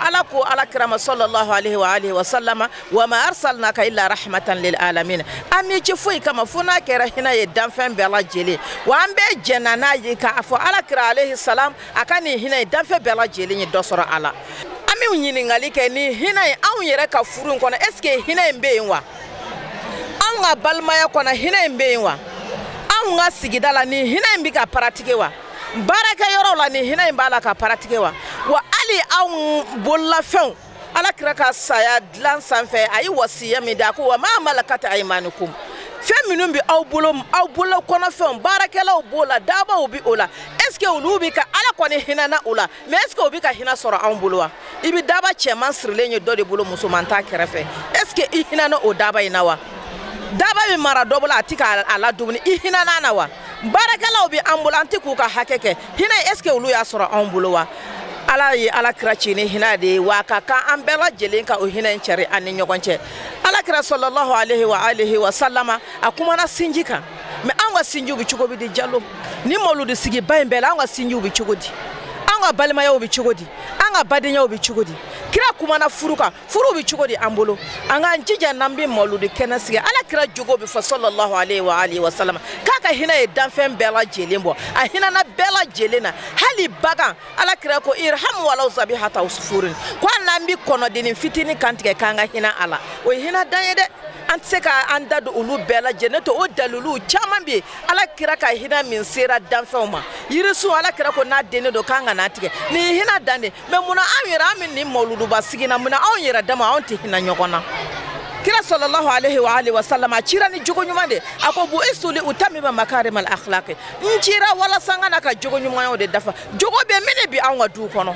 Alakira ma sallallahu alaihi wa alihi wa sallama wa ma arsalnaka illa rahmatan lil alamin an bɛ ci foyi kama fo n'a kɛra hinɛ ye danfɛn bɛɛ lajɛlen wa an bɛ jɛnna n'a ye k'a fɔ Alakira alaihi salam a ka nin hinɛ ye danfɛn bɛɛ lajɛlen ye dɔ sɔrɔ a la an bɛ ɲininkali kɛ nin hinɛ ye anw yɛrɛ ka furu in kɔnɔ est ce que hinɛ in bɛ yen wa anw ka balimaya kɔnɔ hinɛ in bɛ yen wa anw ka sigida la nin hinɛ in bɛ ka paratike wa baarakɛyɔrɔw la nin hinɛ in b'a la ka paratike wa wa hali anw bololafɛnw Alakira ka saya dilan sanfɛ a ye wasiya min da ko wa ma malakata aymanukum fɛn minnu bɛ aw bolo kɔnɔfɛnw baarakɛlaw b'o la dabaw bɛ o la est ce que olu bɛ ka Ala kɔni hinɛna o la mais est ce que o bɛ ka hinɛ sɔrɔ anw bolo wa i bɛ daba cɛman sirilen ye dɔ de bolo musoman t'a kɛrɛfɛ est ce que i hinɛna o daba in na wa daba bɛ mara dɔ bolo a tɛ k'a ladumuni i hinɛna na wa baarakɛlaw bɛ an bolo an tɛ k'u ka hakɛ kɛ hinɛ est ce que olu y'a sɔrɔ anw bolo wa ala ye ala kira ci ni hinɛ de wa ka kan an bɛɛ lajɛlen ka o hinɛ in cɛri an ni ɲɔgɔn cɛ ala kira sallallahu alaihi wa sallama a kumana sinji kan mais an ka sinjiw bi cogo bi di Jalo ni mawludu sigi ba in bɛɛ la an ka sinjiw bi cogo di an ka balimayaw bi cogo di an ka badenyaw bi cogo di kira kumana furu kan furu bi cogo di an bolo an ka jija n'an bi mawludu kɛnɛ sigi ala kira jogo bi fɔ sallallahu alaihi wa sallama k'a ka hinɛ ye danfɛn bɛɛ lajɛlen bɔ a hinɛna bɛɛ lajɛlen na hali bagan ala kira ko irham walaw zabihata usfurin ko n'an bi kɔnɔdennin fitinin kantigɛ k'an ka hinɛ a la o ye hinɛ dan ye dɛ an tɛ se ka an da don olu bɛɛ lajɛlen to o dalilu caman bɛ yen ala kira ka hinɛ min sera danfɛnw ma yirisun ala kira ko n'a dennen don k'an ka n'a tigɛ nin ye hinɛ dan de mais munna an yɛrɛ an bɛ nin mawluduba sigi na munna anw yɛrɛ dama anw tɛ hinɛ ɲɔgɔn na kira sallallahu alaihi wa sallam a cira ni jogo ɲuman de a ko bu isuli utamima makarimal akhlaqi n cira walasa n kana ka jogo ɲumanw de dafa jogo bɛ min bi anw ka du kɔnɔ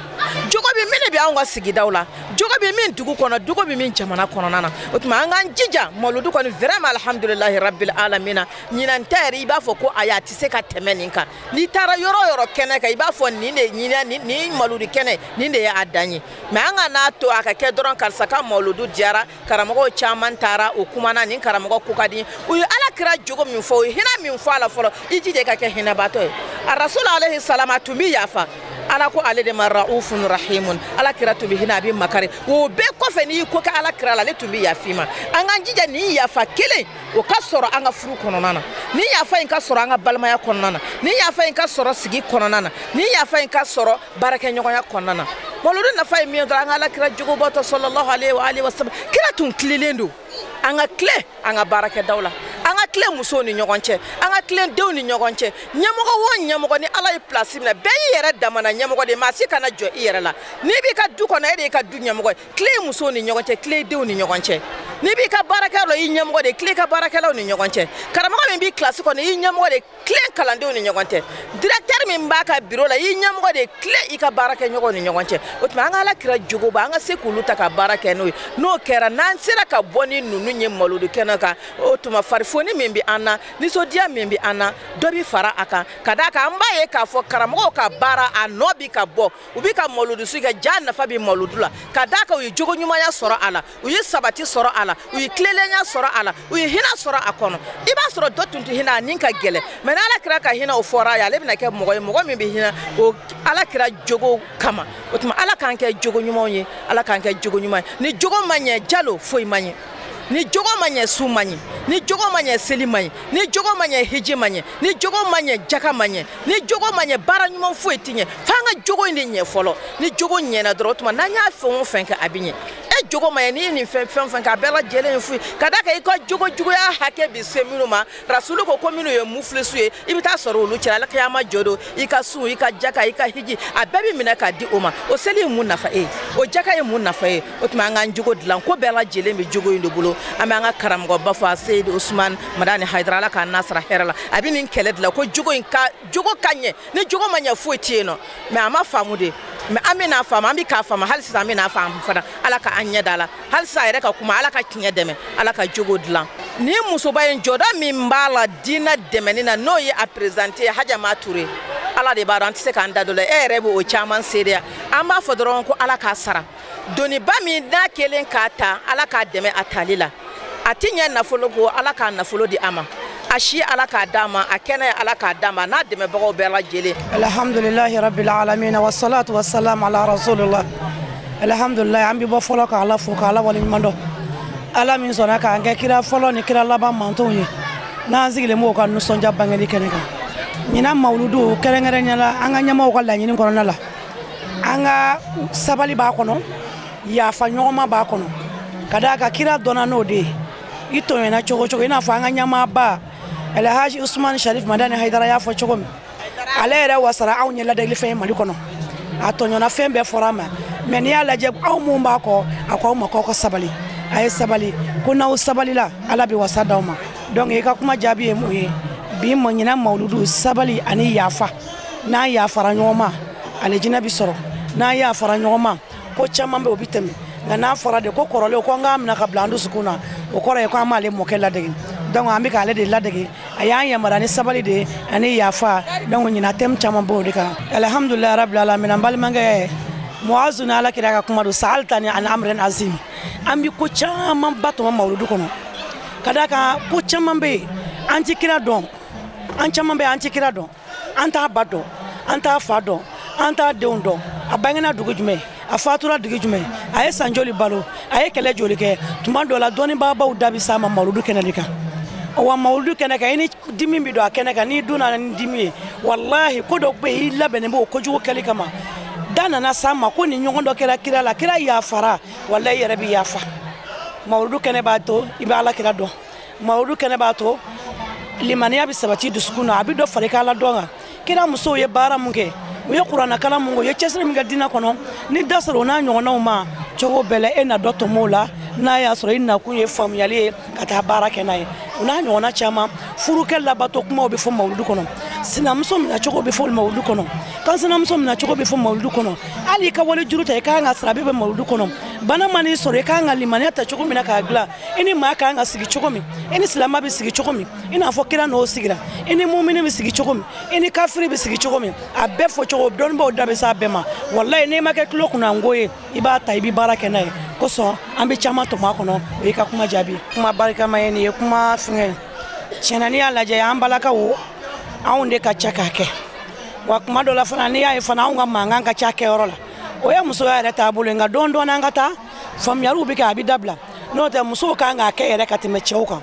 jogo bɛ min bi anw ka sigidaw la jogo bɛ min dugu kɔnɔ jogo bɛ min jamana kɔnɔna na o tuma an k'an jija mawludu kɔni vraiment alhamdulillahi rabbil alamin ɲinan tɛ yɛrɛ i b'a fɔ ko ayi a tɛ se ka tɛmɛ nin kan n'i taara yɔrɔ o yɔrɔ kɛnɛ kan i b'a fɔ nin de nin mawludu kɛnɛ nin de ye a dan ye mais an ka n'a to a ka kɛ dɔrɔn karisa ka mawludu diyara karamɔgɔw caman taara o kumana ni karamɔgɔ ko ka di u ye ala kira jogo min fɔ u ye hinɛ min fɔ a la fɔlɔ i jija ka kɛ hinɛbatɔ ye a rasul alayhi salam a tun bɛ yafa ala ko ale de ma raufun rahimun ala kira tun bɛ hinɛ a bɛ makari o bɛɛ kɔfɛ n'i ko kɛ ala kira la ale tun bɛ yafi ma an k'an jija nin yafa kelen o ka sɔrɔ an ka furu kɔnɔna na nin yafa in ka sɔrɔ an ka balimaya kɔnɔna na nin yafa in ka sɔrɔ sigi kɔnɔna na nin yafa in ka sɔrɔ baarakɛɲɔgɔnya kɔnɔna na mawludu nafa ye min ye dɔrɔn an ka ala kira jogo bɔtɔ sallallahu alaihi wa sallam kira tun tilenlen don an ka tile an ka baarakɛdaw la an ka tile musow ni ɲɔgɔn cɛ an ka tile denw ni ɲɔgɔn cɛ ɲɛmɔgɔ o ɲɛmɔgɔ ni ala ye place minɛ bɛɛ y'i yɛrɛ damana ɲɛmɔgɔ de maa si kana jɔ i yɛrɛ la n'i b'i ka du kɔnɔ e de y'i ka du ɲɛmɔgɔ ye tile musow ni ɲɔgɔn cɛ tile denw ni ɲɔgɔn cɛ n'i b'i ka baarakɛyɔrɔ la i ɲɛmɔgɔ de tile ka baarakɛlaw ni ɲɔgɔn cɛ karamɔgɔ min b'i kilasi kɔnɔ i ɲɛmɔgɔ de tile kalandenw ni ɲɔgɔn cɛ directeur min b'a ka bureau la i ɲɛmɔgɔ de tile i ka baarakɛɲɔgɔnw ni ɲɔgɔn cɛ o tuma an ka ala kira jogo ba an ka se k'olu ta ka baara kɛ n'o ye n'o kɛra n'an sera ka bɔ ni ninnu ye mawludu kɛnɛ kan o tuma farifoni min bɛ an na nisɔndiya min bɛ an na dɔ bɛ fara a kan ka d'a kan an b'a ye k'a fɔ karamɔgɔw ka baara a nɔ bi ka bɔ u bɛ ka mawludu su kɛ ja nafa bɛ mawludu la ka d'a kan u ye jogo ɲumanya sɔrɔ a la u ye sabati sɔrɔ a la u ye tilelenya sɔrɔ a la u ye hinɛ sɔrɔ a kɔnɔ i b'a sɔrɔ dɔ tun tɛ hinɛ a ni ka gɛlɛn mais n'ala kira ka hinɛ o fɔra a ye ale bɛna kɛ mɔgɔ ye mɔgɔ min bɛ hinɛ o ala kira jogo kama o tuma ala k'an kɛ jogo ɲumanw ye ala k'an kɛ jogo ɲuman ye ni jogo ma ɲɛ Jalo foyi ma ɲɛ ni jogo ma ɲɛ su ma ɲɛ ni jogo ma ɲɛ seli ma ɲɛ ni jogo ma ɲɛ hiji ma ɲɛ ni jogo ma ɲɛ jaka ma ɲɛ ni jogo ma ɲɛ baara ɲuman foyi tɛ ɲɛ f'an ka jogo in de ɲɛ fɔlɔ ni jogo ɲɛna dɔrɔn o tuma n'an y'a fɛn o fɛn kɛ a bɛ ɲɛ e jogo ma ɲɛ n'i ye nin fɛn kɛ a bɛɛ lajɛlen ye fu ye ka d'a kan i ka jogo juguya hakɛ bɛ se minnu ma rasulu ko minnu ye mufilisu ye i bɛ taa sɔrɔ olu cɛla ala kiyama jɔ don i ka sun i ka jaka i ka hiji a bɛɛ bɛ minɛ k'a di o ma o seli ye mun nafa e ye o jaka ye mun nafa ye o tuma an k'an jogo dilan ko bɛɛ lajɛlen bɛ jogo in de bolo an bɛ an ka karamɔgɔba fɔ a Seydi Usman Madani Haidara ala k'a nasara hɛrɛ la a bɛ nin kɛlɛ dilan ko jogo ka ɲɛ ni jogo ma ɲɛ foyi tɛ yen nɔ mais a ma faamu de mais an bɛ n'a faamu an bɛ k'a faamu hali sisan an bɛ n'a faamu fana ala ka an ɲɛ da la hali sisan a yɛrɛ ka kuma ala ka tiɲɛ dɛmɛ ala ka jogo dilan ni musoba in jɔda min b'a la diinɛ dɛmɛni na n'o ye a présidente Hajama Ture ala de b'a dɔn an tɛ se k'an da don la e yɛrɛ bɛ o caman seereya an b'a fɔ dɔrɔn ko ala k'a sara doniba min n'a kelen k'a ta ala k'a dɛmɛ a tali la a ti ɲɛ nafolo ko ala k'a nafolo di a ma a si ala k'a d'a ma a kɛnɛ ala k'a d'a ma n'a dɛmɛbagaw bɛɛ lajɛlen alhamdulillahi rabbil alamin wa salatu wa salam ala rasulillah alhamdulillah an bɛ bɔ fɔlɔ ka ala fo ka ala waleɲuman dɔn ala min sɔnna k'an kɛ kira fɔlɔ ni kira laban mantonw ye n'an sigilen b'o ka nisɔndiya bangeli kɛnɛ kan ɲinan mawludu kɛrɛnkɛrɛnnenya la an ka ɲɛmɔgɔw ka laɲini kɔnɔna la an ka sabali b'a kɔnɔ yafa ɲɔgɔnma b'a kɔnɔ ka d'a kan kira dɔnna n'o de ye i tɔɲɔna cogo cogo i n'a fɔ an ka ɲɛmaaba Alhaji Usman Sharif Madani Haidara y'a fɔ cogo min ale yɛrɛ wasara anw ye ladegilifɛn ye Mali kɔnɔ a tɔɲɔna fɛn bɛɛ fɔra a ma mais n'i y'a lajɛ aw mun b'a kɔ a ko aw ma k'aw ka sabali a ye sabali ko n'aw sabalila ala bɛ wasa d'aw ma donc i ka kuma jaabi ye mun ye bi ɲinan mawludu sabali ani yafa n'an yafara ɲɔgɔn ma alijinɛ bɛ sɔrɔ n'an yafara ɲɔgɔn ma ko caman bɛ o bɛ tɛmɛ nka n'a fɔra de ko kɔrɔlen ko an k'a minɛ ka bila an dusukun na o kɔrɔ ye ko an b'ale mɔkɛ ladege donc an bɛ k'ale de ladege a y'an yamaruya ni sabali de ani yafa donc ɲinan thème caman b'o de kan alhamdulilayi rabbil alamin an balimakɛ Muazu na ala kira ka kuma do sa'altani an amrin azim an bi ko caman bato mawludu kono kada ka ko caman be an ti kira dɔn an caman be an ti kira dɔn an t'a ba dɔn an t'a fa dɔn an t'a denw dɔn a bangena dugu jumɛn a fatura dugu jumɛn a ye san joli balo a ye kɛlɛ joli kɛ tuma dɔ la dɔnnibagabaw da bi s'a ma mawludu kɛnɛ de kan wa mawludu kɛnɛ kan i ni dimi bi don a kɛnɛ kan n'i donna ni dimi ye wallahi ko dɔ bɛ yen i labɛnnen b'o kojugu kɛli kama da nana s'a ma ko ni ɲɔgɔn dɔ kɛra kira la kira yafara wallahi i yɛrɛ bi yafa mawludu kɛnɛ b'a to i bɛ ala kira dɔn mawludu kɛnɛ b'a to limaniya bi sabati dusukun na a bi dɔ fara i ka ala dɔn kan kira musow ye baara mun kɛ u ye kuranna kalan mun kɛ u ye cɛsiri min kɛ diinɛ kɔnɔ ni da sera o n'a ɲɔgɔnnaw ma cogo bɛɛ la e na dɔ tɔmɔ o la n'a y'a sɔrɔ i nakun ye faamuyali ye ka taa baara kɛ n'a ye u n'a ɲɔgɔnna caman furukɛ labato kumaw bɛ fɔ mawludu kɔnɔ sinamuso minɛ cogo bɛ fɔ mawludu kɔnɔ kansinamuso minɛ cogo bɛ fɔ mawludu kɔnɔ hali i ka wale juru ta i ka kan ka sara a bɛɛ bɛ mawludu kɔnɔ bana man'i sɔrɔ i ka kan ka limaniya ta cogo min na k'a dilan i ni maa ka kan ka sigi cogo min i ni silamɛ bɛ sigi cogo min i n'a fɔ kira n'o sigira i ni mumini bɛ sigi cogo min i ni kafiri bɛ sigi cogo min a bɛɛ fɔ cogo dɔnnibaw da bɛ s'a bɛɛ ma walayi n'i ma kɛ tulo kunnango ye i b'a ta i bɛ baara kɛ n'a ye kosɔn an bɛ caman tɔmɔ a kɔnɔ o y'i ka kuma jaabi kuma barikama ye nin ye kuma fɛngɛ tiɲɛna n'i y'a lajɛ an balakaw anw de ka ca k'a kɛ wa kuma dɔ la fana n'i y'a ye fana anw ka mankan ka ca kɛyɔrɔ la o ye musoya yɛrɛ taabolo ye nka dɔɔni dɔɔni an ka taa faamuyaliw bɛ kɛ a bɛ dabila n'o tɛ musow kan k'a kɛ yɛrɛ ka tɛmɛ cɛw kan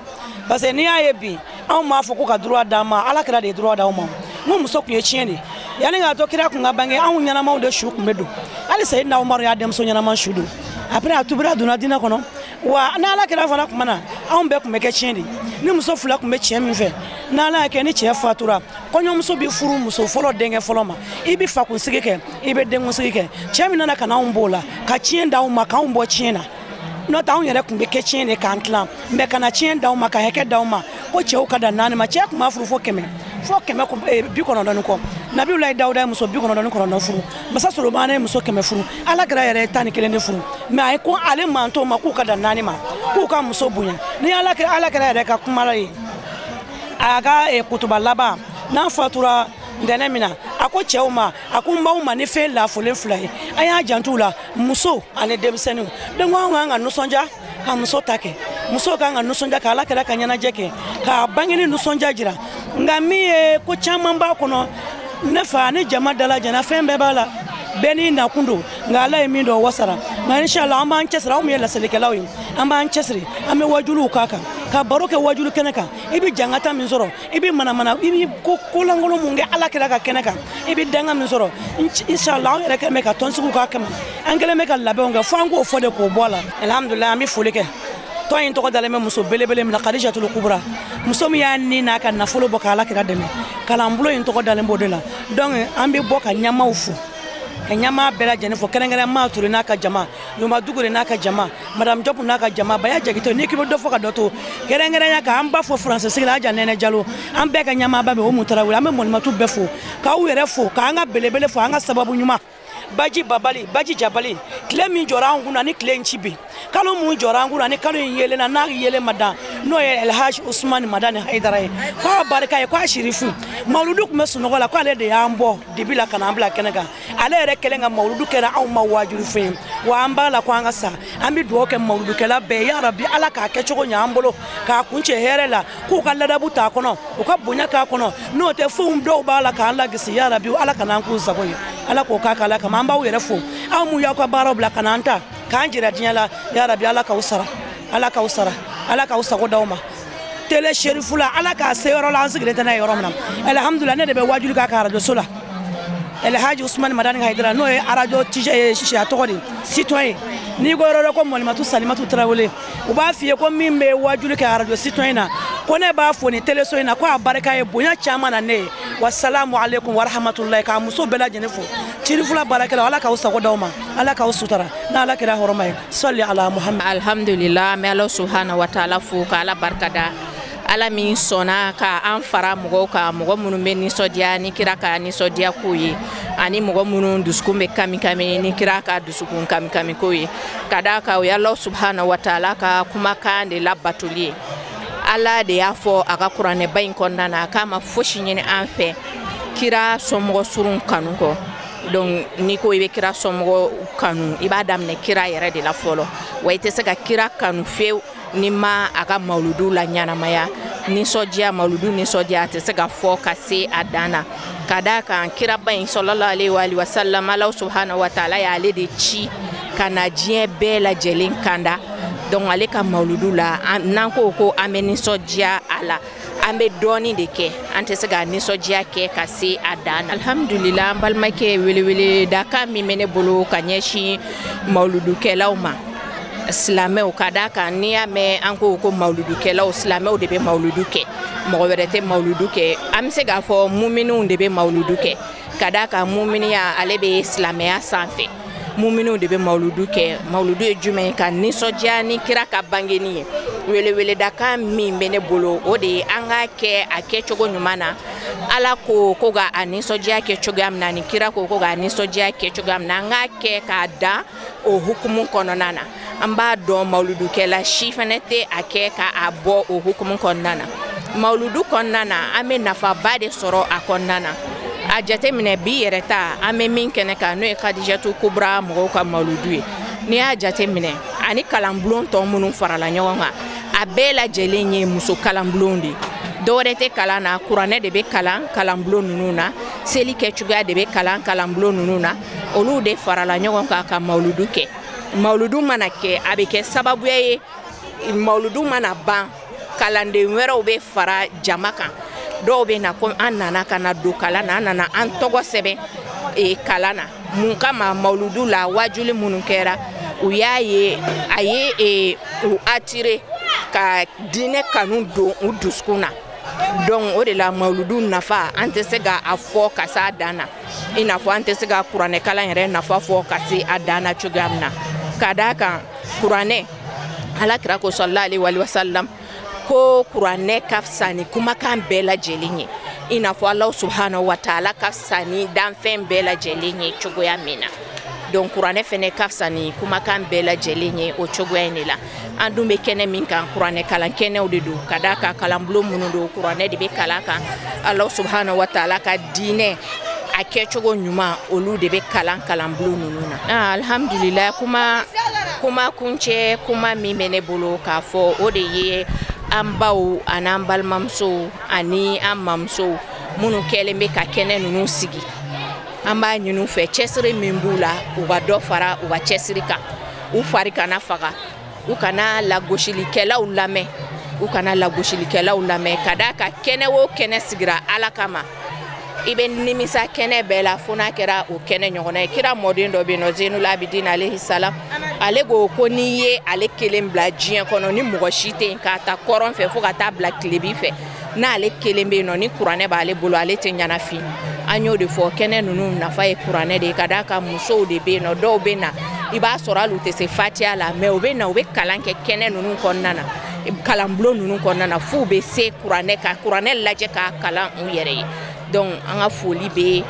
parce que n'i y'a ye bi anw m'a fɔ ko ka droit d'an ma ala kira de ye droit d'anw ma n ko muso tun ye tiɲɛ de yanni k'a to kira kun ka bange anw ɲɛnamaw de su tun bɛ don hali sayidina umaru y'a denmuso ɲɛnama su don après a tubira a donna diinɛ kɔnɔ wa n'ala kira fana tuma na anw bɛɛ tun bɛ kɛ tiɲɛ de ni muso fila tun bɛ tiɲɛ min fɛ n'ala y'a kɛ ni cɛ fatura kɔɲɔmuso bɛ furu muso fɔlɔ denkɛ fɔlɔ ma i bɛ fakunsigi kɛ i bɛ denkunsigi kɛ cɛ min nana ka n'anw b'o la ka tiɲɛ d'anw ma k'anw bɔ tiɲɛ na n'o tɛ anw yɛrɛ tun bɛ kɛ tiɲɛ de k'an tilan mɛ ka na tiɲɛ d'anw ma ka hakɛ d'anw ma ko cɛw ka da 4 ma cɛ tun b'a furu fo 100 fo 190 kɔ nabiyulayi dawuda ye muso 99 furu masa solomana ye muso 100 furu ala kira yɛrɛ ye 11 de furu mɛ a ye ko ale mantɔw ma k'u ka da 4 ma k'u ka muso bonya ni ala kira yɛrɛ ka kuma la ye a ka kutuba laban n'a fatura ntɛnɛn min na a ko cɛw ma a ko n b'aw ma ni fɛn laafolen 2 ye a y'a jantu la muso ani denmisɛnninw donc anw kan ka nisɔndiya ka muso ta kɛ muso kan ka nisɔndiya ka ala kira ka ɲɛnajɛ kɛ k'a bangeni nisɔndiya jira nka min ye ko caman b'a kɔnɔ ne fa ni jama dalajɛna fɛn bɛɛ b'a la bɛɛ n'i nakun don nka ala ye min dɔn wasara nka inshallah an b'an cɛsiri anw min ye laselikɛlaw ye an b'an cɛsiri an bɛ wajuliw k'a kan ka baro kɛ wajulu kɛnɛ kan i bɛ jangata min sɔrɔ i bɛ manamana i bɛ kolankolon mun kɛ ala kira ka kɛnɛ kan i bɛ danga min sɔrɔ inshallah anw yɛrɛ kɛlen bɛ ka tɔnsigiw k'a kama an kɛlen bɛ ka labɛnw kɛ fo an k'o fɔ de k'o bɔ a la alhamdulilayi an bɛ foli kɛ tɔn in tɔgɔ dalen bɛ muso belebele min na Khadijatul Kubra muso min y'a ni n'a ka nafolo bɔ ka ala kira dɛmɛ kalanbolo in tɔgɔ dalen b'o de la donc an bɛ bɔ ka ɲamaw fo ka ɲama bɛɛ lajɛlen fo kɛrɛnkɛrɛn maa Ture n'a ka jama Yoma Dugure n'a ka jama Madame Job n'a ka jama Baya Jagito n'i k'i bɛ dɔ fɔ ka dɔ to kɛrɛnkɛrɛnya kan an b'a fɔ français sigi la Aja Nɛnɛ Jalo an bɛɛ ka ɲama ba bɛ o Mutarawele an bɛ mɔnimatu bɛɛ fo k'aw yɛrɛ fo k'an ka belebele fo an ka sababu ɲuman Baji Babali Baji Jabali tile min jɔra an kunna ni tile in ci bi kalo mun jɔra an kunna ni kalo in yelenna n'a yelen ma dan n'o ye Elhaji Usmani Madani Haidara ye k'a barika ye k'a shirifu mawludu tun bɛ sunɔgɔ la k'ale de y'an bɔ dibi la ka n'an bila kɛnɛ kan ale yɛrɛ kɛlen ka mawludu kɛra anw ma wajuru fɛn wa an b'a la ko an ka sa an bɛ dugawu kɛ mawludukɛla bɛɛ ya rabi ala k'a kɛ cogo ɲɛ an bolo k'a kuncɛ hɛrɛ la k'u ka ladabu t'a kɔnɔ u ka bonya k'a kɔnɔ n'o tɛ fɛnw dɔw b'a la k'an lagisi ya rabi ala ka n'an k'u sago ye ala k'o k'a k'ala kama an b'aw yɛrɛ fo aw mun y'aw ka baaraw bila ka n'an ta k'an jira diɲɛ la ya rabi ala k'aw sara ala k'aw sara ala k'aw sago d'aw ma tele sherifu la ala k'a se yɔrɔ la an sigilen tɛ n'a ye yɔrɔ min na alhamdulilayi ne de bɛ wajulu k'a ka arajo so la Elhaji Usmani Madani Haidara n'o ye arajo tije a tɔgɔ de citoyen n'i ko yɔrɔ dɔ ko Mɔnimatu Salimatu Tarawele u b'a f'i ye ko min bɛ wajulu kɛ arajo citoyen na ko ne b'a fɔ ni teleso in na ko a barika ye bonya caman na ne ye wasalamu alaikum wa rahmatulahi k'a muso bɛɛ lajɛlen fo cirifula baarakɛlaw ala k'aw sago d'aw ma ala k'aw sutara n'ala kɛra hɔrɔma ye sɔli ala Muhammad. Alhamdulillah an bɛ ala subhanahu wa taala fo ka ala barika da ala min sɔnna ka an fara mɔgɔw kan mɔgɔ minnu bɛ nisɔndiya ni kira ka nisɔndiya ko ye ani mɔgɔ minnu dusukun bɛ kami kami ni kira ka dusukun kami kami ko ye ka d'a kan o ye ala subhanahu wa taala ka kumakan de labatoli ye ala de y'a fɔ a ka kuranɛba in kɔnɔna na k'a ma fosi ɲini an fɛ kira somɔgɔ surun kanu kɔ donc ni ko i bɛ kira somɔgɔ kanu i b'a daminɛ kira yɛrɛ de la fɔlɔ wa i tɛ se ka kira kanu fewu ni ma a ka mawludu la ɲanamaya nisɔndiya mawludu nisɔndiya a tɛ se ka fɔ ka se a dan na ka d'a kan kiraba in sallallahu alaihi wa sallam Allah subhanahu wa ta'ala y'ale de ci ka na diɲɛ bɛɛ lajɛlen kanda donc ale ka mawludu la n'an ko ko an bɛ nisɔndiya a la an bɛ dɔɔni de kɛ an tɛ se ka nisɔndiya kɛ ka se a dan na alhamdulillah an balimakɛ welewele dakan min bɛ ne bolo ka ɲɛsin mawludukɛlaw ma silamɛw ka d'a kan n'i y'a mɛn an ko mawludukɛlaw silamɛw de bɛ mawludu kɛ mɔgɔ wɛrɛ tɛ mawludu kɛ an bɛ se k'a fɔ muminunw de bɛ mawludu kɛ ka d'a kan muminiya ale bɛ silamɛya sanfɛ muminunw de bɛ mawludu kɛ mawludu ye jumɛn ye ka nisɔndiya ni kira ka bangeni ye weleweledakan min bɛ ne bolo o de ye an ka kɛ a kɛcogo ɲuman na ala ko ka a nisɔndiya kɛ cogoya min na ni kira ko ka a nisɔndiya kɛ cogoya min na an k'a kɛ k'a dan o hukumu kɔnɔna na an b'a dɔn mawludukɛla si fana tɛ a kɛ k'a bɔ o hukumu kɔnɔna na mawludu kɔnɔna na an bɛ nafaba de sɔrɔ a kɔnɔna na a jateminɛ bi yɛrɛ ta an bɛ min kɛnɛ kan n'o ye Kadijatu Kubra mɔgɔw ka mawludu ye n'i y'a jateminɛ ani kalanbulon tɔ minnu farala ɲɔgɔn kan a bɛɛ lajɛlen ye muso kalanbulon de dɔwɛrɛ tɛ kalan na kuranɛ de bɛ kalan kalanbulon ninnu na seli kɛcogoya de bɛ kalan kalanbulon ninnu na olu de farala ɲɔgɔn kan ka mawludu kɛ mawludu mana kɛ a bɛ kɛ sababuya ye mawludu mana ban kalanden wɛrɛw bɛ fara jama kan dɔw bɛ na ko an nana ka na don kalan na an nana an tɔgɔ sɛbɛn kalan na mun kama mawludu la wajuli minnu kɛra u y'a ye a ye u attirer ka diinɛ kanu don u dusukun na donc o de la mawludu nafa an tɛ se ka a fɔ ka se a dan na i n'a fɔ an tɛ se ka kuranɛ kalan yɛrɛ nafa fɔ ka se a dan na cogoya min na ka d'a kan kuranɛ alakira ko sallallahu alaihi wa sallam ko kuranɛ ka fisa ni kumakan bɛɛ lajɛlen ye i n'a fɔ Allah subhanahu wa ta'ala ka fisa ni danfɛn bɛɛ lajɛlen ye cogoya min na donc kuranɛ fɛnɛ ka fisa ni kumakan bɛɛ lajɛlen ye o cogoya in de la an dun bɛ kɛnɛ min kan kuranɛ kalan kɛnɛw de don ka d'a kan kalanbulon minnu don kuranɛ de bɛ kalan kan Allah subhanahu wa ta'ala ka diinɛ a kɛcogo ɲuman olu de bɛ kalan kalanbulon ninnu na alhamdulillah kuma kuncɛ kuma min bɛ ne bolo k'a fɔ o de ye an baw an'an balimamusow ani an mamusow minnu kɛlen bɛ ka kɛnɛ ninnu sigi an b'a ɲini u fɛ cɛsiri min b'u la u ka dɔ fara u ka cɛsiri kan u fari kana faga u kana lagosilikɛlaw lamɛn ka d'a kan kɛnɛ o kɛnɛ sigira ala kama i bɛ nimisa kɛnɛ bɛɛ la fo n'a kɛra o kɛnɛ ɲɔgɔnna ye kira mɔden dɔ bɛ yen nɔ Zeinul Abidin alayhi salam ale ko n'i ye ale kelen bila diɲɛ kɔnɔ ni mɔgɔ si tɛ yen k'a ta kɔrɔn fɛ fo ka taa bila tilebi fɛ n'ale kelen bɛ yen nɔ ni kuranɛ b'ale bolo ale tɛ ɲanafin an y'o de fɔ kɛnɛ ninnu nafa ye kuranɛ de ye ka d'a kan musow de bɛ yen nɔ dɔw bɛ na i b'a sɔrɔ hali u tɛ se fatiya la mais u bɛ na u bɛ kalan kɛ kɛnɛ ninnu kɔnɔna na kalanbulon ninnu kɔnɔna na f'u bɛ se kuranɛ ka kuranɛ lajɛ k'a kalan u yɛrɛ ye donc an ka foli bɛ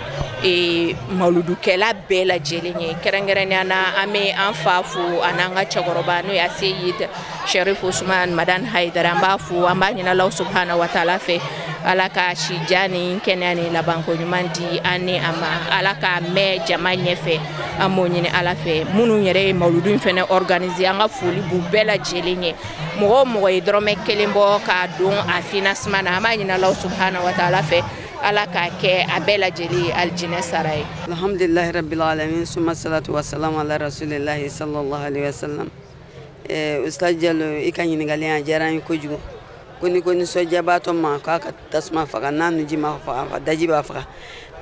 mawludukɛla bɛɛ lajɛlen ye kɛrɛnkɛrɛnnenya na an bɛ an fa fo an'an ka cɛkɔrɔba n'o ye Seyid Sharif Usman Madan Haidara an b'a fo an b'a ɲini Allah subhanahu wa ta'ala fɛ ala ka sijan ni kɛnɛya ni labanko ɲuman di an ni a ma ala k'a mɛn jama ɲɛfɛ an b'o ɲini ala fɛ minnu yɛrɛ ye mawludu in fɛnɛ organiser an ka foli b'u bɛɛ lajɛlen ye mɔgɔ o mɔgɔ ye dɔrɔmɛ kelen bɔ k'a don a financement na an b'a ɲini Allah subhanahu wa ta'ala fɛ ala k'a kɛ a bɛɛ lajɛlen aljinɛ sara ye alhamdulillahi rabbil alamin summa salatu wassalamu ala rasulillahi sallallahu alaihi wasallam Ustaz Jallo i ka ɲininkali a diyara n ye kojugu ko ni ko nisɔndiyabaatɔ ma k'a ka tasuma faga n'a nuji ma faga daji b'a faga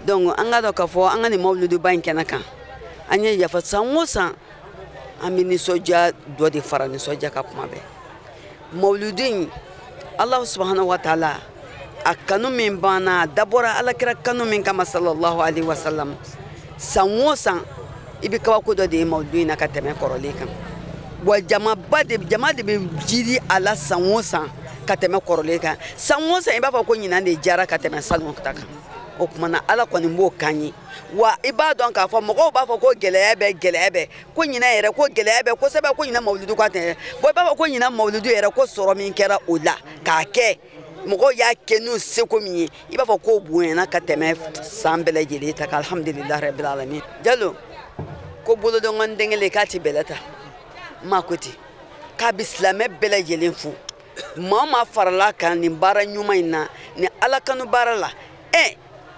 donc an ka dɔn k'a fɔ an ka nin mawluduba in kɛnɛ kan an ye yafa san o san an bɛ nisɔndiya dɔ de fara nisɔndiya ka kuma bɛɛ mawludu in Allah subhanahu wa ta'ala a kanu min banna a dabɔra alakira kanu min kama sallallahu alaihi wasallam san o san i bɛ kabako dɔ de ye mawludu in na ka tɛmɛ kɔrɔlen kan wa jama de bɛ jiri a la san o san ka tɛmɛ kɔrɔlen kan san o san i b'a fɔ ko ɲinan de jara ka tɛmɛ salon ta kan o tuma na ala kɔni b'o kan ye wa i b'a dɔn k'a fɔ mɔgɔw b'a fɔ ko gɛlɛya bɛ ko ɲinan yɛrɛ ko gɛlɛya bɛ kosɛbɛ ko ɲinan mawludu ka tɛmɛ bon i b'a fɔ ko ɲinan mawludu yɛrɛ ko sɔrɔ min kɛra o la k'a kɛ mɔgɔw y'a kɛ n'u seko min ye i b'a fɔ k'o bonyana ka tɛmɛ san bɛɛ lajɛlen ta kan alhamdulilahi rabbil alamin Jalo ko bolodɔngɔn denkelen k'a ti bɛlɛ ta maa ko ten k'a bɛ silamɛ bɛɛ lajɛlen fo maa o maa farala kan nin baara ɲuman in na ni ala kanu baara la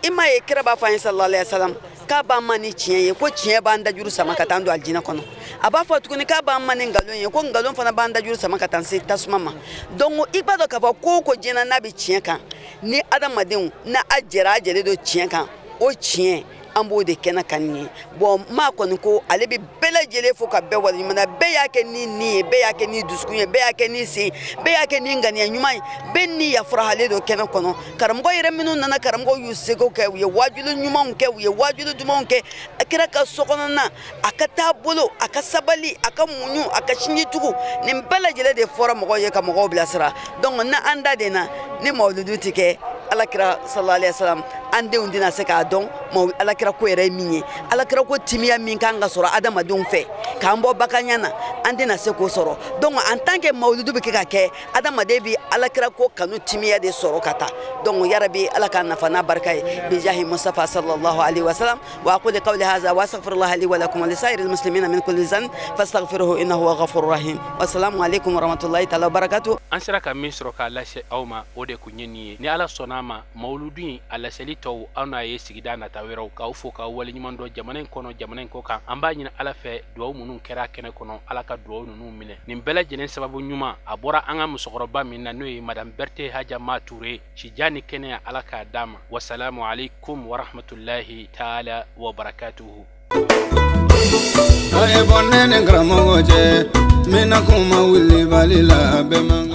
i m'a ye kira b'a fɔ an ye sallallahu alaihi wasallam k'a b'an ma ni tiɲɛ ye ko tiɲɛ b'an dajuru sama ka taa don aljinɛ kɔnɔ a b'a fɔ tuguni k'a b'an ma ni nkalon ye ko nkalon fana b'an dajuru sama ka taa se tasuma ma donc i b'a dɔn k'a fɔ ko o ko diɲɛ na n'a bɛ tiɲɛ kan ni adamadenw n'a a jɛra a jɛlen don tiɲɛ kan o tiɲɛ an b'o de kɛnɛ kan nin ye bon maa kɔni ko ale bɛ bɛɛ lajɛlen fo ka bɛɛ waleɲuman na bɛɛ y'a kɛ ni nin ye bɛɛ y'a kɛ ni dusukun ye bɛɛ y'a kɛ ni sen bɛɛ y'a kɛ ni ŋaniya ɲuman ye bɛɛ ni yafarahalen don kɛnɛ kɔnɔ karamɔgɔ yɛrɛ minnu nana karamɔgɔ y'u seko kɛ u ye wajulu ɲumanw kɛ u ye wajulu dumanw kɛ a kɛra ka sokɔnɔna a ka taa bolo a ka sabali a ka muɲu a ka sinjitugu nin bɛɛ lajɛlen de fɔra mɔgɔw ye ka mɔgɔw bilasira donc na an da de na ni mawuludu ti kɛ alakira sallallahu alaihi wasallam an denw dina se k'a dɔn alakira ko yɛrɛ ye min ye alakira ko timiya min kan ka sɔrɔ adamadenw fɛ k'an bɔ bakanya na an tɛna se k'o sɔrɔ donc en tant que mawuludu bɛ kɛ ka kɛ adamaden bɛ alakira ko kanu timiya de sɔrɔ ka taa donc yarabi ala k'a nafa n'a barika ye bijahi mustafa sallallahu alaihi wasallam wa aqulu qawli hadha wa astaghfirullah li wa lakum wa lisa'iril muslimina min kulli dhanb fastaghfiruhu innahu huwa ghafurur rahim wassalamu alaikum wa rahmatullahi ta'ala wa barakatuh an sera ka min sɔrɔ k'a lase aw ma o de kun ye nin ye ni ala sɔnna ma mawuludu in a laseli tɔw aw n'a ye sigida nata wɛrɛw k'aw fo k'aw waleɲuman dɔn jamana in kɔnɔ jamana in kɔ kan an b'a ɲini ala fɛ duwawu minnu kɛra kɛnɛ kɔnɔ ala ka duwawu ninnu minɛ nin bɛɛ lajɛlen sababu ɲuman a bɔra an ka musokɔrɔba min na n'o ye madame Berthe Hajama Ture sija ni kɛnɛya ala k'a d'a ma wasalamu alaikum wa rahmatullahi ta'ala wa barakatuhu Ay bonne ne gramo je mina kuma wili balila be manga